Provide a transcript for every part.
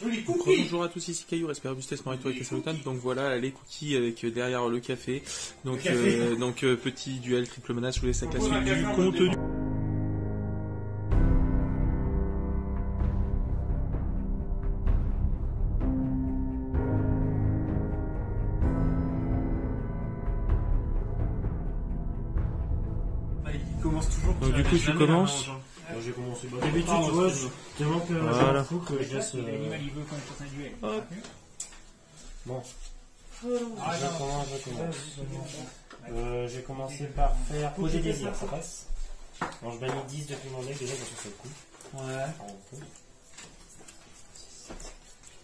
Bonjour à tous, ici Caillou, Respire Bustesse, Morito et Cassalutan. Donc voilà les cookies avec derrière le café. Donc, petit duel triple menace, je vous laisse avec la suite du contenu. Donc du coup tu commences. J'ai commencé. D'habitude, tu vois, je demande que voilà. Fou que je laisse. Bon. Je commence. Je vais commencer par faire poser désir, ça passe. Alors je bannis 10 depuis mon deck déjà parce que c'est le coup. Ouais.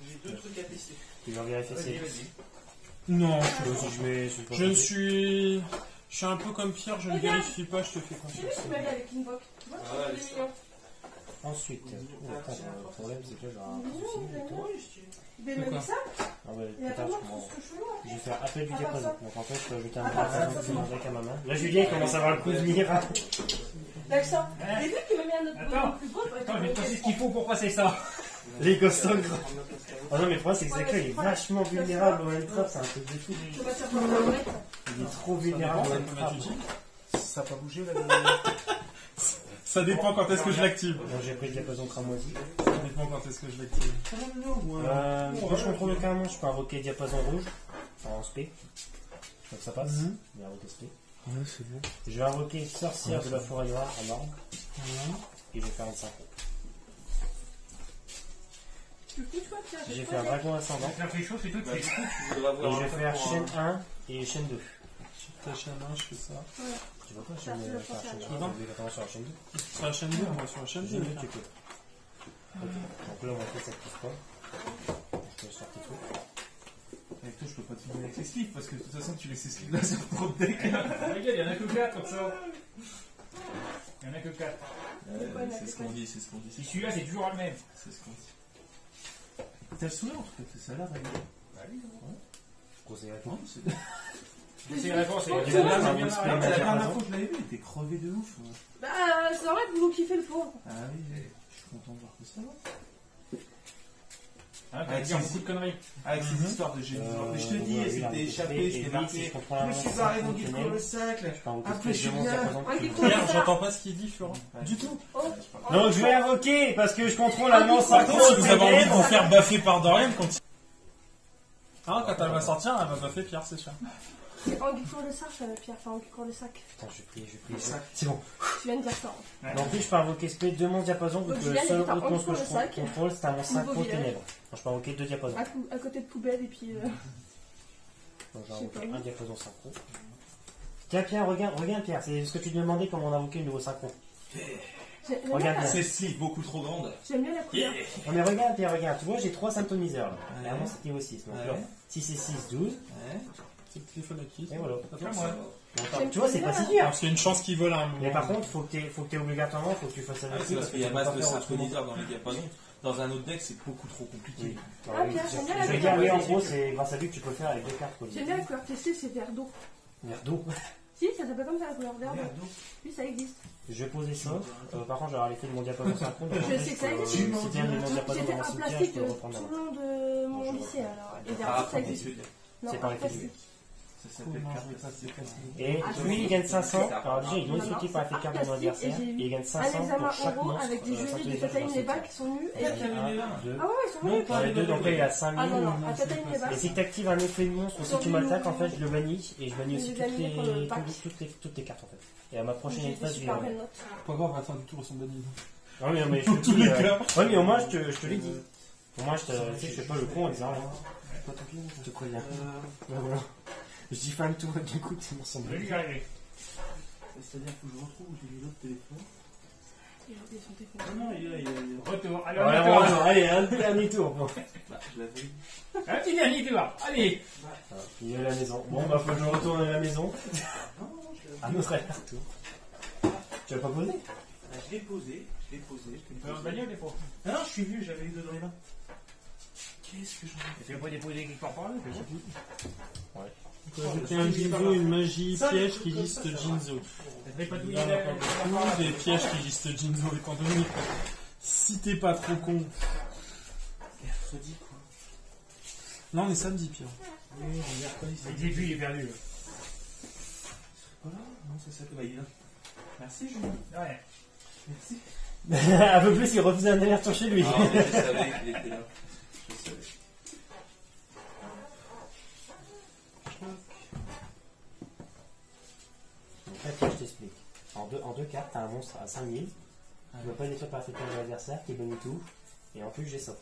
J'ai 2 trucs à tester. Tu vas vérifier si. Non, Je suis un peu comme Pierre, je ne vérifie pas, je te fais confiance. Avec Invoke. Tu vois, c'est mignon. Ensuite, le problème c'est que là j'aurai un souci avec toi. Mais même ça, Ah ouais, il y a putain, vraiment je tout comprends. ce cheveu. Je vais faire appel du diapason. Donc en fait, je peux ajouter un part ça, diapason c'est qui avec à ma main. Là, Julien il commence à avoir le coup de venir. L'accent. J'ai vu qu'il m'a mis un autre Attends. plus beau. Attends, je vais te passer ce qu'il faut pour passer ça. Les costauds. Oh non, mais le problème c'est que Zaka il est vachement vulnérable au N-Trap, c'est un truc de fou. Je vais faire pour le moment. Il est trop vulnérable au N-Trap. Ça n'a pas bougé là. Ça dépend quand est-ce que je l'active. Donc j'ai pris le diapason cramoisi. Ça dépend quand est-ce que je l'active. Moi je contrôle aucun monstre, je peux invoquer diapason rouge en spé. Donc ça passe. Je vais invoquer spé. Ouais, c'est bon. Je vais invoquer sorcière de la forêt noire en orgue. Et je vais faire une synchro. Je vais faire dragon ascendant. Ça fait chaud, c'est tout. Et je vais faire chaîne 1 et chaîne 2. Ta chaîne 1, je fais ça. Tu vois quoi, chaîne 2? Je vais attendre sur la chaîne 2. Sur la chaîne 2, moi sur la chaîne 2. Chaîne 2, tu peux. Ok. Donc là, on va faire ça active pas. Je peux sortir tout. Avec toi, je peux pas te filmer avec les sleeves parce que de toute façon, tu laisses ces sleeves là sur ton deck. Regarde, il y en a que 4 comme ça. Il y en a que 4. C'est ce qu'on dit, c'est ce qu'on dit. Si celui-là, c'est toujours le même. C'est ce qu'on dit. T'as le sourire en tout cas, ça a l'air d'agréable. Bah oui, Grosse Non, c'est c'est la réponse. La dernière fois que je l'avais vu, il était crevé de ouf. Bah, c'est normal que vous kiffez le fond. Ah oui, je suis content de voir que ça va. Avec beaucoup de conneries. Avec ces histoires de génie. Mais je te dis, c'était échappé, j'étais marqué. Je me suis barré dans Guide pour le sacle. Après, je suis bien. Pierre, j'entends pas ce qu'il dit, Florent. Du tout. Donc je vais invoquer parce que je contrôle la lance Par contre, si vous avez envie de vous synchro. faire baffer par Dorian, quand elle va sortir, elle va baffer Pierre, c'est sûr. C'est Anguille le sac, Pierre. Enfin, Anguille le sac. Attends, je vais plier. C'est bon. Tu viens de dire ça. Donc en plus, je peux invoquer spé 2 monstres diapason vu Donc, que le Julien, seul il est autre monstre que en dessous, le sac. je contrôle, c'est un monstre synchro Nouveau village. ténèbres. Donc je peux invoquer 2 diapasons. À côté de poubelle et puis. Donc j'ai invoqué un diapason synchro. Tiens Pierre, regarde Pierre, c'est ce que tu demandais comment on invoquait le nouveau synchro. Regarde bien. C'est sleeve beaucoup trop grande. J'aime bien la couleur. Non mais regarde Pierre, regarde, tu vois j'ai 3 symptomiseurs là. Vraiment c'est niveau 6. Donc là, 6 et 6, 12. C'est le téléphone à qui? Et voilà. J'aime Tu vois, c'est pas si bien. dur. Alors, c'est une chance qu'il vole à un moment. Mais par contre, faut que t'aies obligatoirement, faut que tu fasses avec C'est parce qu'il y a tu masse peux de pas faire autrement. synchroniseurs dans les diapasons. Dans un autre deck, c'est beaucoup trop compliqué. Ah, Pierre, j'aime bien la Je vais couleur. dire, oui, en gros, c'est grâce à lui que tu peux faire avec 2 cartes. J'aime bien la couleur testée, c'est vert d'eau. Vert d'eau. Si, ça s'appelle comme ça la couleur vert d'eau. Oui, ça existe. Je vais poser ça. Par contre, j'aurai l'effet de mon diapason synchro. donc en Je fait, sais que ça peux- existe. Si bien mon diapason C'était dans mon un cimetière, je plastique peux le reprendre tout dans le la long de mon lycée alors. Et Par vert, ça après, existe. Non, C'est par en effet du plastique. Ça s'appelle carte. Et lui, il gagne 500. Alors déjà, il est sauté par effet de carte de mon adversaire. Et il gagne Un 500 examen pour chaque en haut monstre. avec des jurys de Tataïm les bacs qui sont nus. Et puis. 1, 2. Ah ouais, ils sont Non, nuls. Dans les deux, donc là, il a 5000. Ah non, non, à Tataïm les Et bacs. si tu actives un effet de monstre ou si tu m'attaques, en fait, je le bannis. Et je bannis aussi Je les ai mis pour le pack. toutes les cartes en fait. Et à ma prochaine J'ai des phase, je vais super belles notes. Pas grave, à la fin du tour, ils sont bannis. Non mais je te tous dis, les cas. ouais mais au moins je te l'ai dit. Au moins tu sais que je fais pas le con en disant je te préviens. Voilà. Je dis fin de tour et du coup tu m'en sembles. Je vais y arriver. C'est-à-dire que je retrouve où j'ai mis l'autre téléphone. Il a oublié son téléphone. Ah non, il est là. Retour. Allez, Allez, un dernier tour. Bon. Bah, je l'avais eu. Un petit dernier tour. Allez. Il est à la maison. Bon bah faut que je retourne à la maison. À notre tour. Tu vas pas poser? Je l'ai posé. On va dire des fois. Ah non, je suis vu, j'avais eu deux dans les mains. Qu'est-ce que j'en ai Tu vas pas déposer quelque part par là, c'est Ouais. C'était un Jinzo, une magie piège qui liste Jinzo. ça pas tout Il y en a pas beaucoup des pièges qui listent Jinzo étant donné que si t'es pas trop con, mercredi, quoi. Non, on est samedi, Pierre. Oui, mercredi, Le début, il est perdu. Voilà, non, c'est ça que va dire. Merci, Julien. Ouais. Merci. Un peu plus, il refaisait un aller-retour chez lui. Ah, mais je savais qu'il était là. Je savais. Donc là, Pierre, je t'explique. En deux cartes, t'as un monstre à 5000. Tu ne peux pas le détruire parfaitement de l'adversaire, qui est bonne tout. Et en plus, j'ai ça.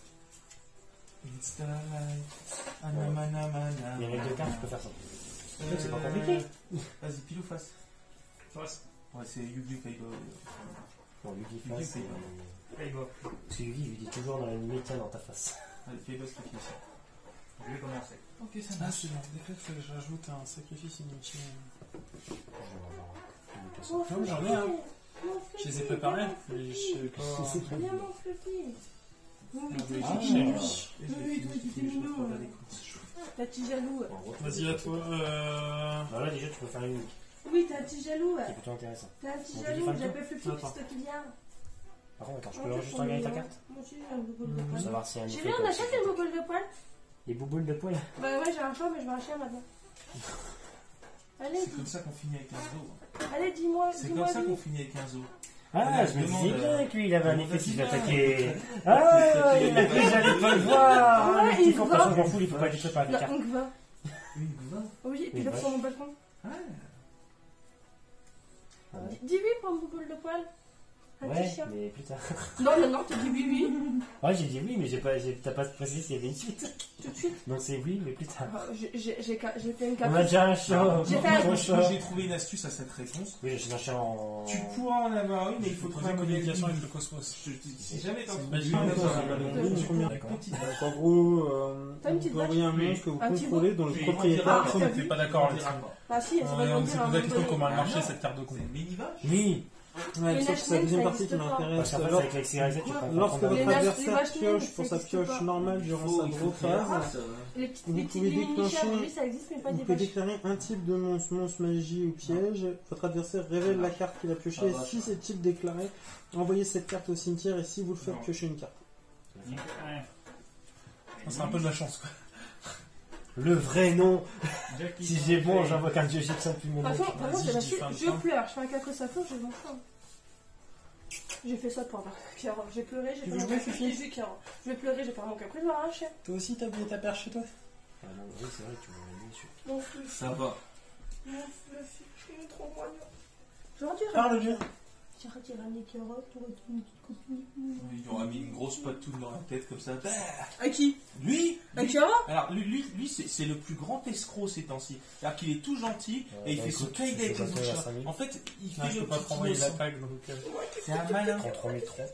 It's the light. Il y avait 2 cartes, tu peux faire ça. Donc c'est pas compliqué. Vas-y, pile ou face? Face. Ouais, c'est Yu-Gi-Oh! Kaiba. Bon, Yugi Yugi, face. Kaiba. Kaiba. Parce que Yugi, il lui dit toujours dans l'animé, tiens dans ta face. Allez, Kaiba, c'est qui ça? Je vais commencer. Ok, ça Ah, marche. c'est bon. Dès que je rajoute un sacrifice inutile. Mon Non, j'en ai, hein. Je les ai préparés, mais je sais pas. Viens, mon Fluffy. Oui, Ah, t'es oui. mignon. Et je vais Oui, toi, finir, t'es je vais mignon. regarder comment c'est chaud. T'as un petit jaloux. Vas-y, à toi. Bah là, déjà, tu peux faire une unique. Oui, t'as un petit jaloux. C'est plutôt intéressant. T'as un petit On dit jaloux. Phantom. J'appelle Fluffy, Attends. c'est toi qui viens. Par contre, attends, je peux juste regarder ta carte Moi aussi, j'ai un boule de pour poil. savoir s'il y a un J'ai effet. vu, on comme achète ça. des bouboules de poil. Les bouboules de poil. Bah ouais, j'ai un chat, mais je veux un chien maintenant. Allez, C'est comme ça qu'on finit avec un zoo. allez, dis-moi, C'est dis-moi. comme ça dis. qu'on finit avec un zoo. Ah, je me demande, disais bien que lui, il avait un demande effet si je à l'attaquais. Sylvain. Ah, il a cru que j'allais pas le voir. Ouais, Le petit il con, de toute va. façon, je m'en fous, il faut pas détruire par les Non, cartes. on va. Une gouva. Oui, et puis Oui, là, vache. sur mon balcon. Ouais. Ah ouais. Dis-lui pour une bouboule de poil. Un Ouais, petit chien. mais plus tard. Non, non, tu dis oui, oui. Ouais, j'ai dit oui, mais t'as pas précisé s'il y avait une suite. Tout de suite. Donc c'est oui, mais plus tard. Ah, j'ai fait une On a caprice. déjà un chat. J'ai fait un- Ton Moi, chat. j'ai trouvé une astuce à cette réponse. Oui, j'ai un chat en. Tu pourras en avoir une, mais il faut trouver Poser un modèle communication avec unique. le cosmos. Si jamais t'en trouves Magie, une, on d'accord, a c'est pas une long. première. D'accord. D'accord. Petite. Donc en gros, T'as une vous petite pouvez envoyer un vache monstre que vous Un petit contrôlez dont le Oui, propriétaire. Ah, on n'était pas d'accord On là-dessus. dira pas. Bah si, ça va On grandir s'est à un posé la moment question donné. comment elle Ah, marchait non. cette carte de con. C'est une mini-vache. Oui. Ouais, Les sauf que c'est la Nash deuxième Nail, partie ça qui existe m'intéresse. Parce qu'en fait, Alors, avec l'excéréalisé, tu prends lorsque pas votre Les Nash- les adversaire Nash Nail, pioche ça pour sa existe pioche pas. normale durant sa draw phase, Les petites Vous les pouvez mini déclencher- chats, oui, ça existe, mais pas vous des pouvez vaches. déclarer un type de monstre, monstre, magie ou piège. Votre adversaire révèle la carte qu'il a piochée. Ah, Si c'est type déclaré, envoyez cette carte au cimetière et si vous le faites, piochez une carte. Ouais. C'est un peu de la chance, quoi. Le vrai nom. Jackie Si j'ai bon, Chan. j'envoie qu'un dieu gypsum plus mon De nom. toute façon, Vas-y, c'est la je dis suite. fin de Je fin. pleure, je fais un caca sa faute, j'ai mon chien. J'ai fait ça pour avoir Pierre. J'ai pleuré, j'ai Tu fait veux mon jouer, caprice. Fifi J'ai vu Pierre. Je vais pleurer, j'ai fait mon caprice, je vais avoir un chien. Toi aussi, t'as oublié ta perche chez toi? Ah non, oui, c'est vrai, tu m'avais dit dessus. Mon Fluffy, Ça va. mon Fluffy, il est trop mignon. J'aurais dû Parle bien. ramener carotte, t'aurais dû une petite copine. Il aura mis une grosse patoune dans la tête comme ça. Bah, À qui Lui, À lui- Chiara alors lui c'est le plus grand escroc ces temps-ci. C'est-à-dire qu'il est tout gentil et il bah fait son écoute, caïd je avec peux les pas autres faire chats. 5000. En fait, il Non, fait je le peux pas te petit renvoyer innocent. l'attaque donc. C'est un malin. 33 000 troncs.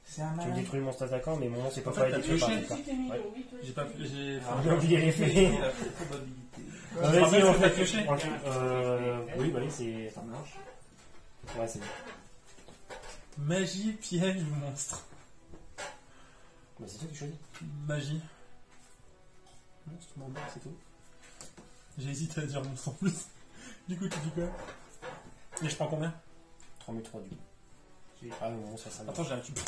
C'est un Tu malin. détruis le monstre attaquant, mais mon nom c'est pas En fait, pas t'as détruit par pioché. les cartes. Si, t'es mignon, Ouais. oui, toi aussi. J'ai pas. J'ai. Ah, J'ai oublié les faits. Il a fait probabilité. Non, te rappelles vas-y, ce on que t'as fait pioché on le fait. Oui, bah oui, c'est. Ça marche. Ouais, c'est bon. Magie, piège ou monstre? Bah, c'est toi qui choisis. Magie. Monstre, mandat, c'est tout. J'ai hésité à dire monstre en plus. Du coup, tu dis quoi? Et je prends combien? 3003 du coup. Ah, mon monstre, ça Attends, j'ai récupéré.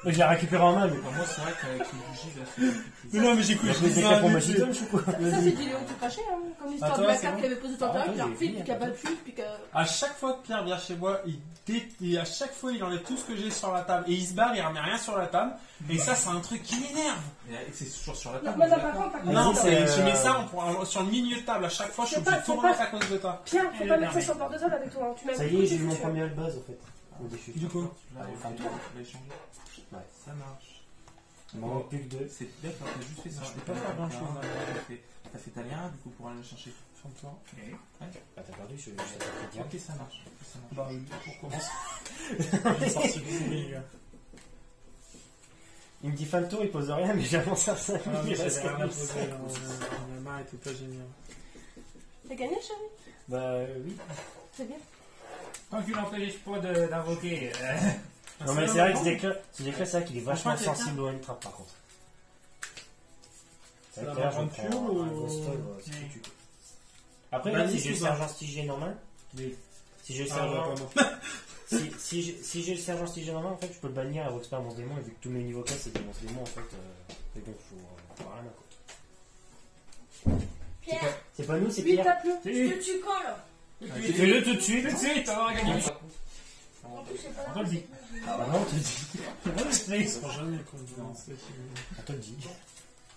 Je l'ai récupéré en main, mais Pour moi, c'est vrai qu'avec une bougie, là, c'est compliqué. Mais non, mais j'ai cru il y a que plus je des disais cartes pour un Magie but. Zone, je crois. Ça, c'est du Léon tout craché, hein, comme l'histoire Attends, de la c'est carte bon. qui avait posé sur Ah, terre, ouais, puis un j'ai fil, fini, puis qui a attends. pas de fil, puis que. À chaque fois que Pierre vient chez moi, et à chaque fois il enlève tout ce que j'ai sur la table et il se barre, il remet rien sur la table. Et ça, c'est un truc qui m'énerve. Et c'est toujours sur la Non, table. mais on est non, par d'accord. contre, par contre. Non, Vas-y, c'est, c'est, je mets ça sur le milieu de table. À chaque fois, je suis C'est obligé pas- de tout c'est remettre pas- à cause de toi. Pierre, faut pas mettre ça sur le bord de sol avec toi, hein. Tu m'as Ça vu, y est, tu j'ai eu mon fais- premier buzz au fait. Au déchu. Du coup, Là, il Enfin, faut toi. l'échanger. Ouais. Ça marche. Il m'en manque plus que 2. C'est d'accord, t'as juste fait ça. Je peux pas faire grand-chose, hein. T'as fait ta lien, du coup, pour aller le chercher. ferme-toi. Bah, t'as perdu, je t'attaque direct. Ok, ça marche. Ça marche. Bah, pour commencer. J'ai sorti le souris, gars. Il me dit fin de tour, il pose rien, mais j'avance à 5 Ah, mais il reste j'avais rien à comme poser. ça. La main était pas géniale. T'as gagné, chérie? Bah oui. C'est bien. Tant qu'il n'empêche pas d'invoquer. Non mais c'est vrai que ce déclat, c'est vrai qu'il est vachement Franchement, sensible au N-trap par contre. C'est la vrai que là, je aventure prends ou- un ghost stone, c'est Oui. foutu. Après, Vas-y, là, si j'ai c'est sergent Stygier normal, Oui. si j'ai Ah, sergent... ouais, pas moi. Si j'ai le sergent stygien en main, en fait, je peux le bannir à Voxper mon démon, et vu que tous mes niveaux 4 c'est des monstres démons, en fait, mais bon, faut rien à quoi. Pierre, C'est pas nous, c'est lui Pierre. tape-le. Je te tue quand là? Fais-le tout de suite. Tout de suite, on va gagner. En plus, c'est pas On te le dit. Ah non, on te le dit. On te le dit. Ils seront jamais contre On te le dit.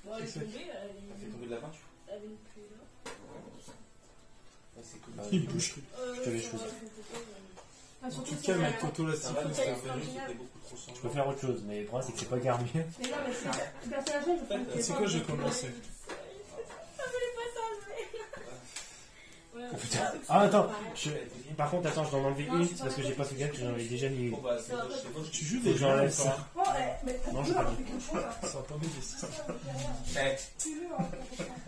Non, elle est tombée, fait tomber de la peinture. elle est plus là. Il bouge. Je te l'ai choisi. En En tout cas, mettre Toto là, c'est va, fait. Je peux faire autre chose, mais le problème c'est que c'est pas Garmier. Mais non, mais c'est personnage, je fais. C'est quoi, j'ai commencé? Oh, putain. Ah attends, par contre attends, je dois en enlever une parce que j'ai pas fait gaffe que j'en avais déjà mis une. Tu joues Faut que des j'enlève jeux, ça. Oh, mais Non, j'ai pas dit. ça va pas m'aider, ça.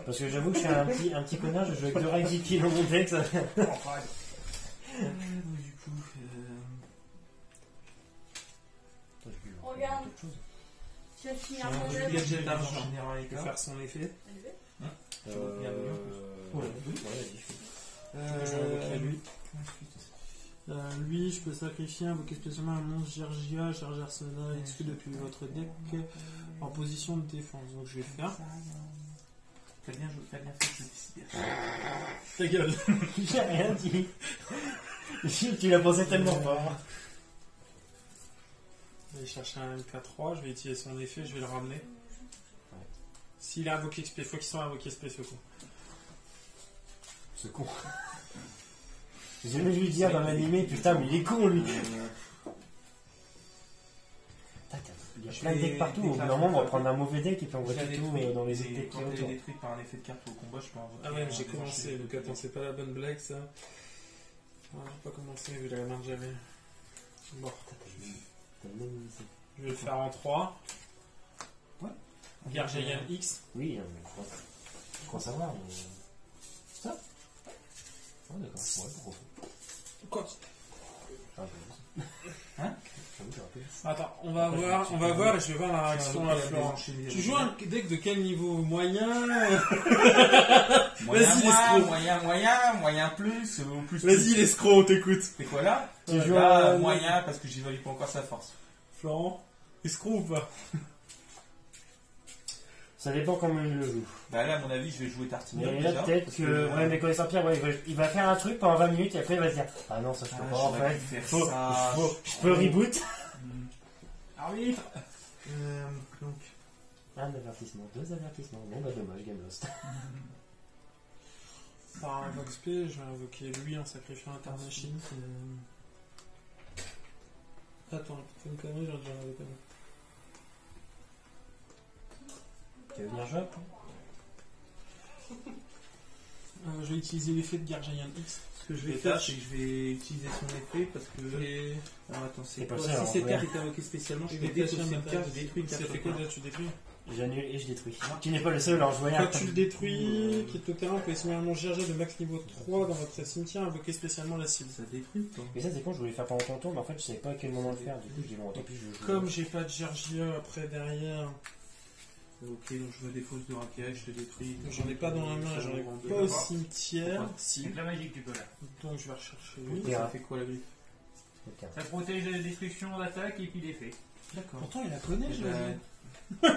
Parce que j'avoue que je suis un petit connard, je joue avec 2 règles 10 kilos mon deck, ça. Du coup, regarde. Tu vas finir un mon jeu œuvre. gadget d'argent général Il peut faire son effet. Lui, je peux sacrifier, invoquer spécialement un monstre Gergia, charger arsenal, exclu depuis votre deck en position de défense. Donc je vais le faire. T'as bien fait de Ta gueule. J'ai rien dit. Tu l'as pensé tellement fort. Je vais chercher un MK3, je vais utiliser son effet, je vais le ramener. S'il est invoqué XP, il faut qu'il soit invoqué spéciaux. Ce con. J'ai jamais lui dire dans l'animé, putain, mais il est con lui. Il y a plein de decks partout. Au bout d'un moment, on va prendre un mauvais deck et puis on va tout dans les decks qui Quand autour. t'es détruit par un effet de carte au combat, je peux invoquer. Ah ouais, mais j'ai commencé, donc attends, c'est pas la bonne blague ça. Ah, j'ai pas commencé vu la main que j'avais. Bon. Je vais le faire en 3. Ouais. Gargeyan X. Oui, mais je crois savoir. Ça. Ah d'accord, ouais, pourquoi Quoi? Hein? Attends, on va voir et je vais voir la réaction à Florent. Tu joues un deck de quel niveau? Moyen? Moyen plus, ou plus. Vas-y l'escroc, on t'écoute. C'est quoi là? Tu joues Là, moyen parce que j'évalue pas encore sa force. Florent, escroc ou pas? Ça dépend comment il le joue. Bah là, à mon avis, je vais jouer Tartinium Mais là, déjà. peut-être que. Ouais, mais connaissant Pierre, ouais, il va faire un truc pendant 20 minutes et après il va se dire ah non, ça je peux pas en fait. Je peux reboot. Arbitre. Donc. Un avertissement, 2 avertissements. Bon bah dommage, game lost. Par un Vox P, je vais invoquer lui en sacrifiant Intermachine. Attends, fais une connerie, j'en ai déjà invoqué. Tu veux venir jouer? Je vais utiliser l'effet de Gargeyan X. Ce que je vais faire, c'est que je vais utiliser son effet parce que. Alors attends, c'est quoi? ça, Si cette carte est invoquée spécialement, je vais détruire une carte, je détruis une carte. Ça fait quoi déjà? Tu détruis? J'annule et je détruis. Tu n'es pas le seul à en jouer un. Quand tu le détruis, quitte le terrain, vous pouvez signaler un monstre Gergia de max niveau 3 dans votre cimetière, invoquer spécialement la cible. Ça détruit quoi. Mais ça c'est con, je voulais le faire pendant ton tour, mais en fait je savais pas à quel moment le faire. Du coup je dis bon, tant pis, je joue. Comme j'ai pas de Gergia après derrière, Ok, donc je me défausse de raquage, je te détruis. j'en ai pas dans la main, j'en ai pas au cimetière. Si. C'est de la magie que tu peux là. Donc je vais rechercher lui. Et Ça fait quoi la griffe? Ça protège la destruction, l'attaque et puis l'effet. D'accord. Pourtant il la connaît, je l'ai.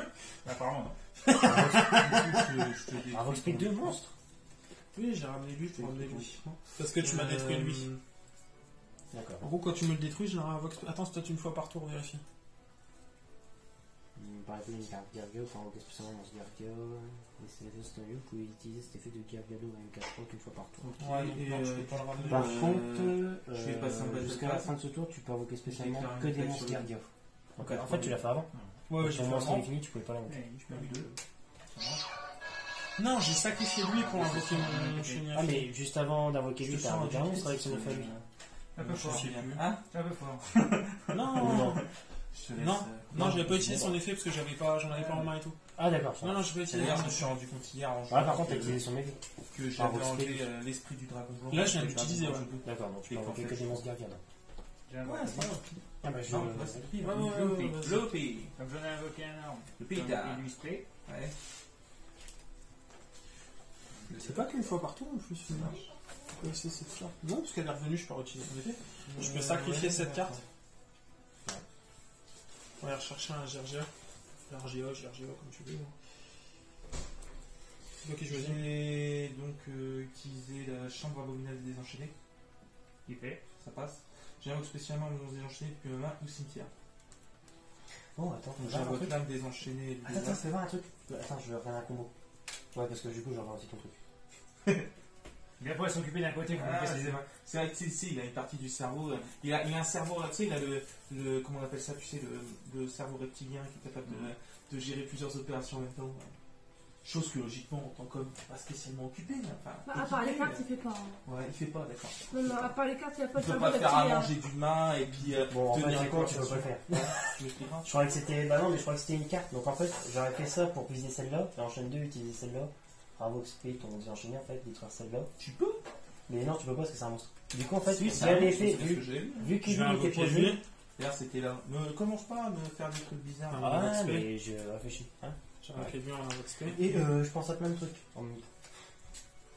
Apparemment non. Ah, vous expliquez 2 monstres? Oui, j'ai ramené lui pour ramener lui. Parce que tu m'as détruit lui. D'accord. En gros, quand tu me le détruis, je l'aurai un Vox. Attends, c'est peut-être une fois par tour, vérifie. Par exemple, une carte Gargio, pour invoquer spécialement dans ce Gargio. Et c'est le scénario, vous pouvez utiliser cet effet de Gargado à MK3 qu'une fois par tour. Ouais, donc non, je peux pas le ramener. Par contre, je vais passer en bas de jusqu'à la case. fin de ce tour, tu peux invoquer spécialement J'ai fait un que des effet monstres sur le- Gargio. Donc, en fait, tu l'as fait avant. Ouais, Ton j'ai fait monstre avant. infini, tu pouvais pas l'invoquer. Je peux mis 2. Non, j'ai sacrifié lui pour invoquer mon chenille. Ah, mais juste avant d'invoquer lui, t'as invoqué un monstre avec son effet à lui. Un peu fort. Je sais plus. Hein? Un peu fort. Non, Je te laisse. non, non, j'avais pas utilisé son effet parce que j'en avais pas en main et tout. Ah, d'accord. Non, non, j'ai pas utilisé. D'ailleurs, je me suis rendu compte hier en Ah, jouant par contre, t'as que- utilisé son effet. que j'avais enlevé l'esprit du dragon blanc. Là, je viens d'utiliser. Ouais. Ouais. D'accord, donc tu peux Et invoquer en que fait, des monstres Gargio. J'ai un Ouais, c'est pas grave. Ah, bah, je Non, là, c'est le pire. Ouais, ouais, ouais, vas-y. Le pays. Comme j'en ai invoqué un arme. Le pays d'art. Illustré. Ouais. C'est pas qu'une fois par tour en plus. Pourquoi c'est cette carte? Non, parce qu'elle est revenue, je peux utiliser. En effet, je peux sacrifier cette carte. On va aller rechercher un Gergia. Gergia, comme tu veux. C'est toi qui choisis. J'ai donc utilisé la chambre abominable des enchaînés. Qui fait? Ça passe. J'invoque spécialement mon désenchaîné depuis ma main ou cimetière. Oh, attends, J'invoque l'âme désenchaînée. Attends, fais voir un truc. Attends, je vais faire un combo. Ouais, parce que du coup, j'aurai aussi ton truc. Il va pouvoir s'occuper d'un côté, c'est vrai que il a une partie du cerveau. Il a un cerveau, tu sais, il a le comment on appelle ça, tu sais, le cerveau reptilien qui est capable de gérer plusieurs opérations en même temps. Chose que logiquement, en tant qu'homme, pas spécialement occupé. Enfin, à part les cartes, il fait pas. Ouais, il fait pas, d'accord. Non, à part les cartes, il n'y a pas de Il peut cerveau pas faire à reptilien. manger d'humain et puis bon, en fait, tenir c'est quoi, tu veux pas le faire. Tu m'expliqueras. Je croyais que c'était. Bah non, mais je croyais que c'était une carte. Donc en fait, j'aurais fait ça pour utiliser celle-là. Et enchaîne 2, utiliser celle-là. Bravo, XP, ton désenchaîné en fait, détruire celle-là. Tu peux. Mais non, tu peux pas parce que c'est un monstre. Du coup, en fait, Si, il avait fait. Vu qu'il était posé. D'ailleurs, c'était là. Ne commence pas à me faire des trucs bizarres. Ah, mais je réfléchis. Hein, j'ai réduit un XP. et je pense à plein de trucs en même temps.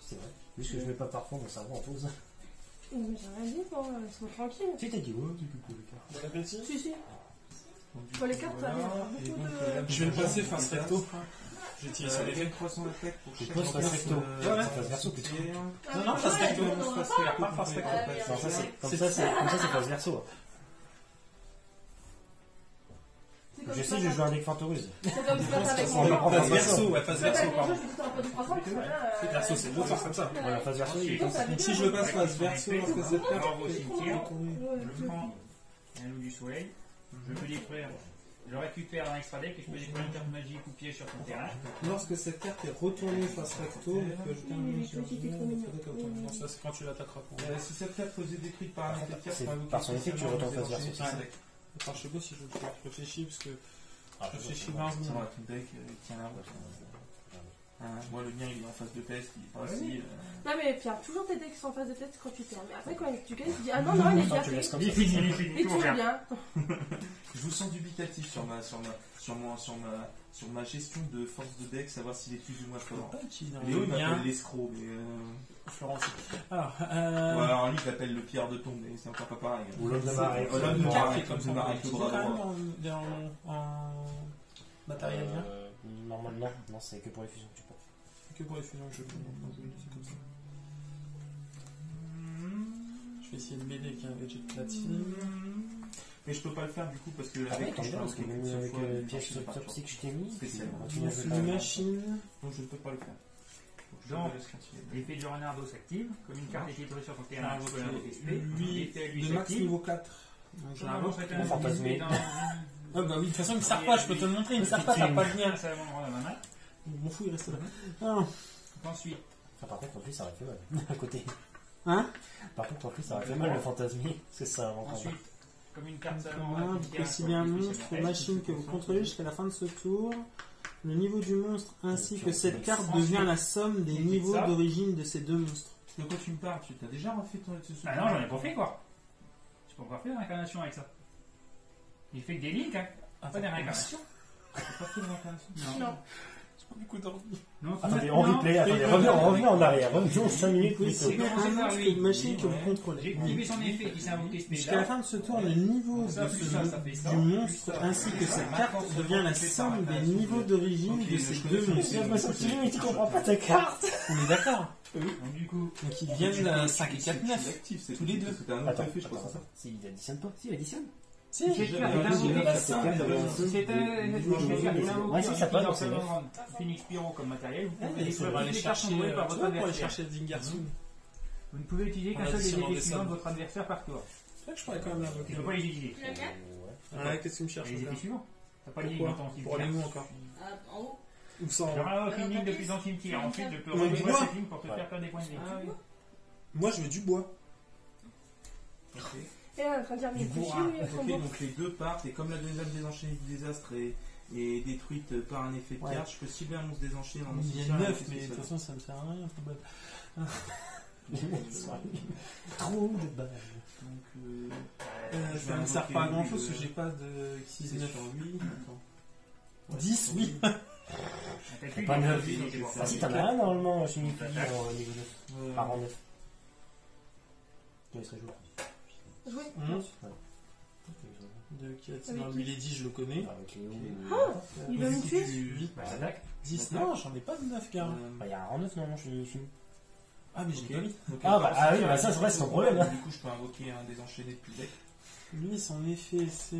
C'est vrai. Juste que je mets pas par fond mon cerveau en pause. Mais j'ai rien dit, moi, laisse-moi tranquille. Si, t'as dit ouais, tu peux le faire. Bon appétit. Si. Bon, les cartes, ça a beaucoup de. Je vais le passer face recto. J'utilise ça. Les 300 d'attaque pour chaque fois face recto. Ouais, face verso plutôt. Non, face recto. Pas face recto. Non, ça c'est face verso. Je sais, je joue un deck Fantoruse. C'est comme ça avec On va prendre face verso, ouais, face verso, pardon. Face verso, c'est l'autre face comme ça. Voilà, face verso, il est comme ça. Donc si je le passe face verso, est-ce que cette carte au cimetière, je prends un loup du soleil, je peux détruire, je récupère un extra deck et je peux détruire une carte magique ou piège sur ton terrain. Lorsque cette carte est retournée face recto, on peut ajouter un non, ça c'est quand tu l'attaqueras. Si cette carte faisait détruite par un effet de carte, par son effet, tu retournes face verso. Attends, je sais pas si je réfléchis parce que je réfléchis 20 ton secondes. deck tient la route. Moi, le mien, il est en phase de test, il est pas aussi. Non, mais Pierre, toujours tes decks sont en phase de test quand tu perds. Mais après, quand tu gagnes, tu dis ah non, il est déjà fait. Il finit, Et tout va bien. Je vous sens dubitatif sur ma gestion de force de deck, savoir s'il est plus ou moins fort. Léo, il m'appelle l'escroc, mais. Florence. Alors, alors lui, il l'appelle le pierre de tombe, mais c'est encore pas pareil. Ou l'homme de marée. L'homme de marée, comme ça, avec le bras droit. En matériel bien. Normalement, non, c'est que pour les fusions que tu peux. Que pour les fusions que je peux. C'est comme ça. Je vais essayer de m'aider avec un gadget de platine. Mais je peux pas le faire du coup parce que avec parce que même avec le piège toxique que je t'ai mis, spécialement. Une machine. Donc je ne peux pas le faire. Donc, l'effet de Leonardo s'active. Comme une carte est détruite sur ton terrain, je peux l'invoquer SP. Lui, de max niveau 4. Donc je l'invoque un fantasmé. Ah bah oui, de toute façon, il ne sert pas, je peux te le montrer, il ne sert pas, t'as pas le lien. Ça va m'en rendre la main. Mon fou, il reste là. Ah. Ensuite. Par contre, en plus, ça aurait fait mal. À côté. Hein? Par contre, en plus, ça aurait fait mal le fantasmé. Parce que ça invente. Ensuite, comme une carte vous pouvez aussi bien monstre, machine que vous contrôlez jusqu'à la fin de ce tour. Le niveau du monstre ainsi que cette carte devient la somme des niveaux d'origine de ces deux monstres. De quoi tu me parles? Tu t'as déjà refait ton. Ah non, j'en ai pas fait quoi. J'ai pas encore fait l'incarnation avec ça. Il fait que des links, hein. Pas des réincarnations. T'as pas fait de réincarnation? Non. J'ai pas beaucoup d'ordi. Attendez, on replay, revenez en arrière, revenons 5 minutes plus tôt. C'est une machine que vous contrôlez. J'ai activé son effet, il s'est invoqué ce jusqu'à la fin de ce tour, le niveau du monstre ainsi que cette carte devient la somme des niveaux d'origine de ces deux monstres. Mais tu comprends pas ta carte. On est d'accord? Oui. Donc du coup, ils viennent de 5 et 4, 9. Tous les deux. C'était un autre effet, je crois. Si, il additionne pas. Si, il additionne. Si, c'est ça passe dans Phoenix Pyro comme matériel. Vous pouvez aller chercher Zingarson. Vous ne pouvez utiliser qu'un seul des effets suivants de votre adversaire par tour. C'est vrai que je pourrais quand même l'invoquer. Tu ne peux pas les utiliser. Ouais, qu'est-ce que tu me cherches? Les effets suivants. T'as pas de ligne dans ton cimetière. Pour aller où encore? En haut. Où ça? Je ralloque une ligne depuis ton cimetière. Ensuite, je peux remonter cette ligne pour te faire perdre des points de vie. Moi, je veux du bois. Et là, on est en train de dire, mais ok, donc les deux partent, et comme la deuxième désenchaînée du désastre est détruite par un effet de carte, je peux cibler un monstre désenchaîné dans mon cimetière. Il y a 9, mais de toute façon, ça me sert à rien. Trop de balles. Ça me sert pas à grand chose, parce que j'ai pas de 6 9 sur lui. 10, oui. Pas 9. Ah si, t'en as un normalement, chez Mickey, en niveau 9. Par en 9. Il serait joué. Jouer. 11. Ouais. De qui Avec a qui Milady, je le connais. Avec Léo. Il va me tuer. 8, Bah, attaque. 10. Non, j'en ai pas de 9 gars. Il y a un 9 non, je suis fini. Ah, mais je l'ai pas mis. Ah oui, bah ça c'est vrai, c'est ton problème. Hein. Du coup, je peux invoquer un désenchaîné depuis le deck. Lui, son effet, c'est.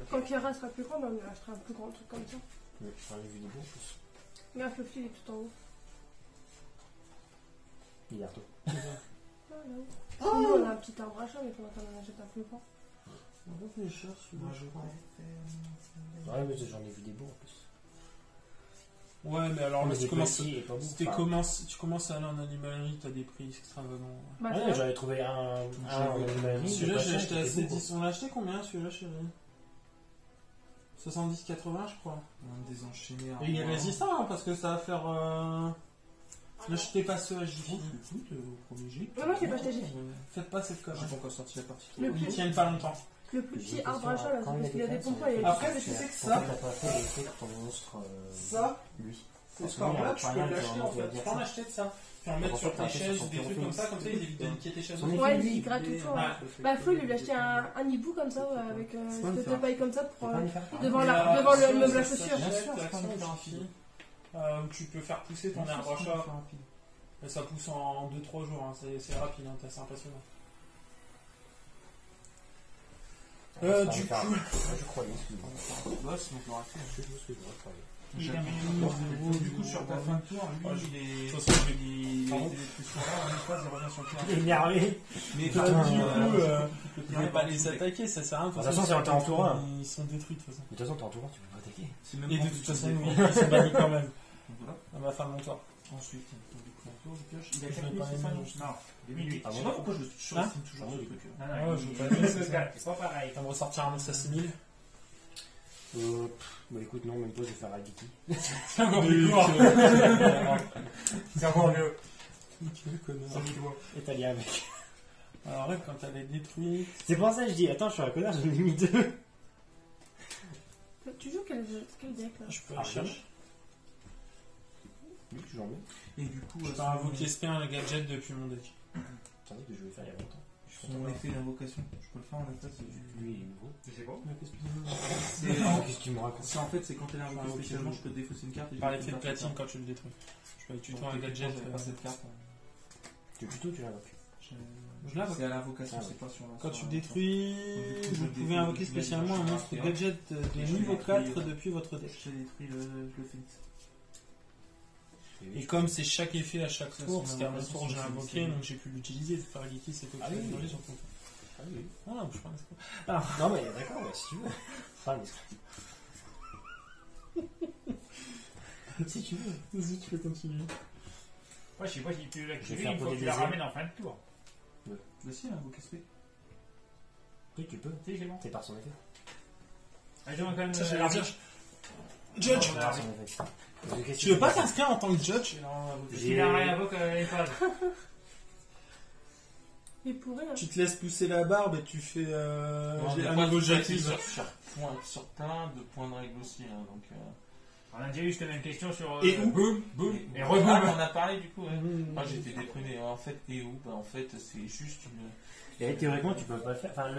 Quand Kira sera plus grand, on lui achètera un plus grand truc comme ça. Ouais, j'en ai vu des beaux en plus. Regarde, le fil est tout en haut. Il est retour. Ah, là-haut. Sinon, on a un petit arbre à chat, mais pour l'instant, on en achète un plus grand. On va réfléchir celui-là, je crois. Ouais, mais j'en ai vu des beaux en plus. Ouais, mais alors là, Mais tu des commences. petits et pas beaux. Tu commences à aller en animalerie, t'as des prix extravagants. Bah, Ah c'est ouais, vrai. j'avais trouvé un animalerie. Celui-là, j'ai acheté à assez C10. On l'a acheté combien celui-là, chérie 70-80, je crois. Un désenchaîné. Et il est résistant, hein, parce que ça va faire. N'achetez pas ce à Jiffy. Écoute, au premier jet. Non, non, j'ai pas acheté Jiffy. Faites pas cette J'ai connerie. pas encore sorti la partie. Le Ils plus- tiennent pas longtemps. Le plus petit arbre à chat, là, c'est parce qu'il a des pompons pompons et il y a Après, des tu sais que ça- Pourquoi t'as pas fait l'effet de ton monstre Ça, lui ce score-là, tu peux l'acheter en fait. Tu peux en acheter de ça. Tu en mettre sur tes chaises ou des trucs comme ça, comme ça, ils évitent de niquer tes chaises. Son effet, Ouais, lui, il gratte tout le temps. Ah. Bah, Flo, il lui a acheté un hibou comme ça, ouais, avec une espèce de paille comme ça pour. Tu peux pas lui faire Devant Mais, devant le ça, meuble à ça chaussures. s'achète, Bien sûr, l'action je peux en Jiffy. Tu peux faire pousser ton arbre à chat. Et ça pousse en 2-3 jours, hein. C'est rapide, hein. C'est impressionnant. Du coup, je croyais, excuse-moi. Ouais, sinon je l'aurais fait. Je sais ce que je croyais. Du coup, sur ta fin de tour, lui, il est. de toute façon, Il Pardon était plus sur là, une fois, il revient sur le terrain. Il est énervé. Mais du Putain, coup, je vais pas les attaquer, ça sert à rien. De toute façon, c'est en temps tour un. Ils sont détruits de toute façon. De toute façon, t'es entourant, tu peux pas attaquer. C'est même Et pas de en toute plus façon, des oui, points. ils sont bannis quand même. Donc voilà. À ma fin de mon tour. Ensuite, donc, du coup, un tour, je pioche. Il Je a vais 4000, pas c'est ça? aimer, Non, Non, 2008. Ah je sais bon pas pourquoi je surestime toujours ce truc. Non, Ouais, non, je veux il- pas il- dire, c'est c'est ça. c'est pas pareil. Ça va me ressortir un monstre à 6000. Bah écoute, non, même pas, je vais faire Agiti. C'est encore plus court. C'est encore mieux. Quel connard. Et t'as lié avec. Alors là, quand elle est détruite. C'est pour ça que je dis, attends, je suis un connard, j'en ai mis 2. Tu joues quel deck là? Je peux aller chercher. Oui, toujours mieux. Et du coup, Je peux invoquer Spin le gadget depuis mon deck. C'est un truc que je vais faire il y a longtemps. son effet d'invocation, je peux le faire en attaque. Lui, il est nouveau. Je sais pas. Qu'est-ce que tu me racontes? C'est en fait, c'est quand elle est invoquée spécialement, je peux te défausser une carte. Et Par l'effet de platine quand tu le détruis. Je peux aller tuto un gadget. pas cette carte. Tu tuto, tu l'invoques. Je l'invoque. C'est à l'invocation, Ah, c'est pas sur la. Quand tu sur la- détruis, Du coup, vous je pouvez détruis invoquer le spécialement un gadget, monstre je gadget de je niveau détruis, 4 depuis votre deck. J'ai détruit le phénix. Et comme c'est chaque effet à chaque Ça, tour, son c'était à mon invocation, tour, j'ai c'est invoqué, une donc j'ai pu l'utiliser. Faragiti, c'est quoi Ah oui, oui. sur ton tour. Ah oui. Ah non, je pense pas. Non, mais d'accord, ouais, si tu veux. Enfin, mais... si tu veux. Vas-y, tu peux continuer. Ouais, je sais pas si tu peux Je vais l'activer faire une fois poser que tu des la ailes. ramènes en fin de tour. Bah si, invoquer spé. Oui, tu peux. Si, c'est bon. C'est par son effet. Ah, je demande quand même Ça, j'allais l'arbitre. dire. Judge, C'est par son effet. Parce que qu'est-ce tu veux que pas tu fais? t'inscrire en tant que judge Il a rien invoque les phases. Il pourrait. Hein. Tu te laisses pousser la barbe et tu fais J'ai un nouveau j'accuse. sur plein de points de règle aussi. Hein, donc, On a déjà eu cette même question sur. Et où Boum, boum, et Ah, reboum. on en a parlé du coup. Ouais. Mmh. Ah, j'étais déprimé. En fait, et où bah, en fait, c'est juste une. Et théoriquement, tu peux pas le faire. Enfin,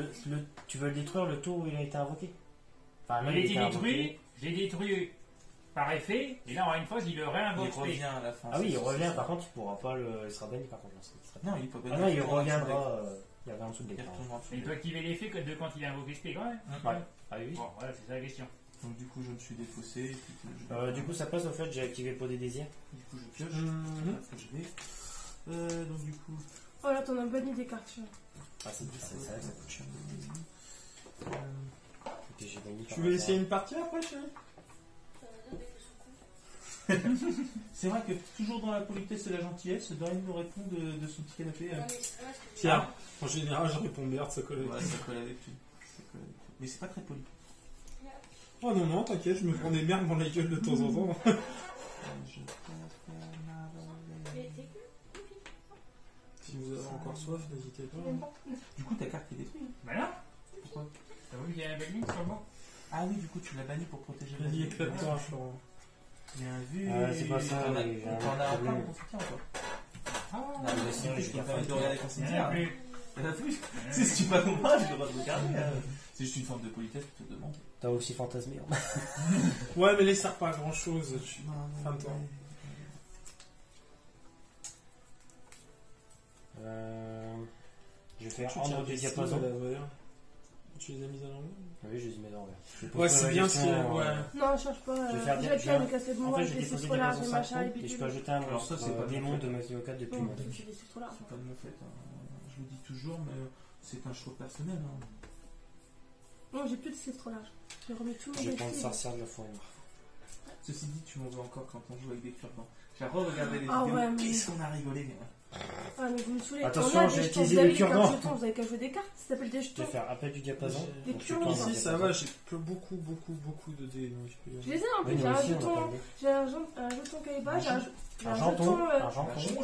tu veux le détruire le tour où il a été invoqué. Enfin, là, Il a été invoqué. détruit, j'ai détruit par effet, et là, en une phase, il le Il réinvoque. revient à la fin. Ah oui, c'est- il revient, c'est- par contre, tu pourras pas le. Il sera banni par contre. Non, il peut pas. Ah non, il retourner en dessous de reviendra. Il reviendra en dessous de l'écran. Il l'écran. retournera en dessous Il de peut activer l'effet que de quand il a invoqué SP quand même. Ouais. Ah oui. Bon, voilà, c'est ça la question. l'écran. Donc du coup, je me suis défaussé. Et puis, Du coup, ça passe au fait, j'ai activé le pot des désirs. du coup, je pioche. Mhm. Après, je vais. Donc du coup. Oh là, t'en as banni des cartes. tu vois. Ah, c'est ça coûte cher. Et puis j'ai banni par Tu veux hasard. essayer une partie après, chérie? C'est vrai que toujours dans la politesse et la gentillesse, Dorine nous répond de son petit canapé. Pierre. En général, je réponds merde, ça colle. Ouais, ça colle avec lui. Ça colle avec lui. Mais c'est pas très poli. Oh non, non, t'inquiète, je me prends des merdes dans la gueule de temps en temps. Si vous avez encore soif, n'hésitez pas. Du coup, ta carte est détruite. Bah non. Pourquoi? T'as vu qu'il y a un belle ligne sur le banc? Ah oui, du coup, tu l'as banni pour protéger Vas-y, éclate-toi, Florent. Bien vu. C'est pas ça, T'en as mais j'ai un t'en as un problème. plein de soutien, quoi. Là, le sien, je Tu vais me permets de regarder ton Il y en a cimetière. plus. Il y en a plus. C'est si tu vas comprendre, j'ai le droit de regarder. C'est juste une forme de politesse que je te demande. T'as aussi fantasmé. Ouais, mais les sert pas à grand chose. Fin de temps. Je vais faire ordre du diapason. Tu les as mis à l'envers? Oui, je les mets dans l'envers. Ouais, c'est bien si. Ouais. Non, je cherche pas. Je vais faire des- J'ai plein de casser de En moi, fait, je des vais déposer des scolaires, diapasons des machins, et 5 puis et je peux ajouter un Alors ça, monstre c'est pas démon mon de fait. Mathéo 4 depuis Non, mon tu fais des trop là. C'est pas de mon fait. Je le dis toujours, mais c'est un choix personnel. Non, j'ai plus de cils trop large. J'ai remis tout Je vais mes prendre cils. sorcière de la forêt noire. Ceci dit, tu m'en veux encore quand on joue avec des cure-dents. J'ai re-regardé les Ah vidéos. ouais, mais- Qu'est-ce qu'on a rigolé. Ah, mais vous me saoulez. Attention, On a j'ai des utilisé jetons. les Vous avez cure-dents. des jetons, vous avez qu'à jouer des cartes. Ça s'appelle des Je jetons. vais faire appel du diapason. Des Donc, je cure-dents. prends un Ici, ça diapason. va, j'ai beaucoup de dés. Donc Je les ai en Oui, plus. nous J'ai un aussi, on a jeton. pas le dé. J'ai un jeton Kaiba. J'ai un Un jeton. janton. Un Un janton.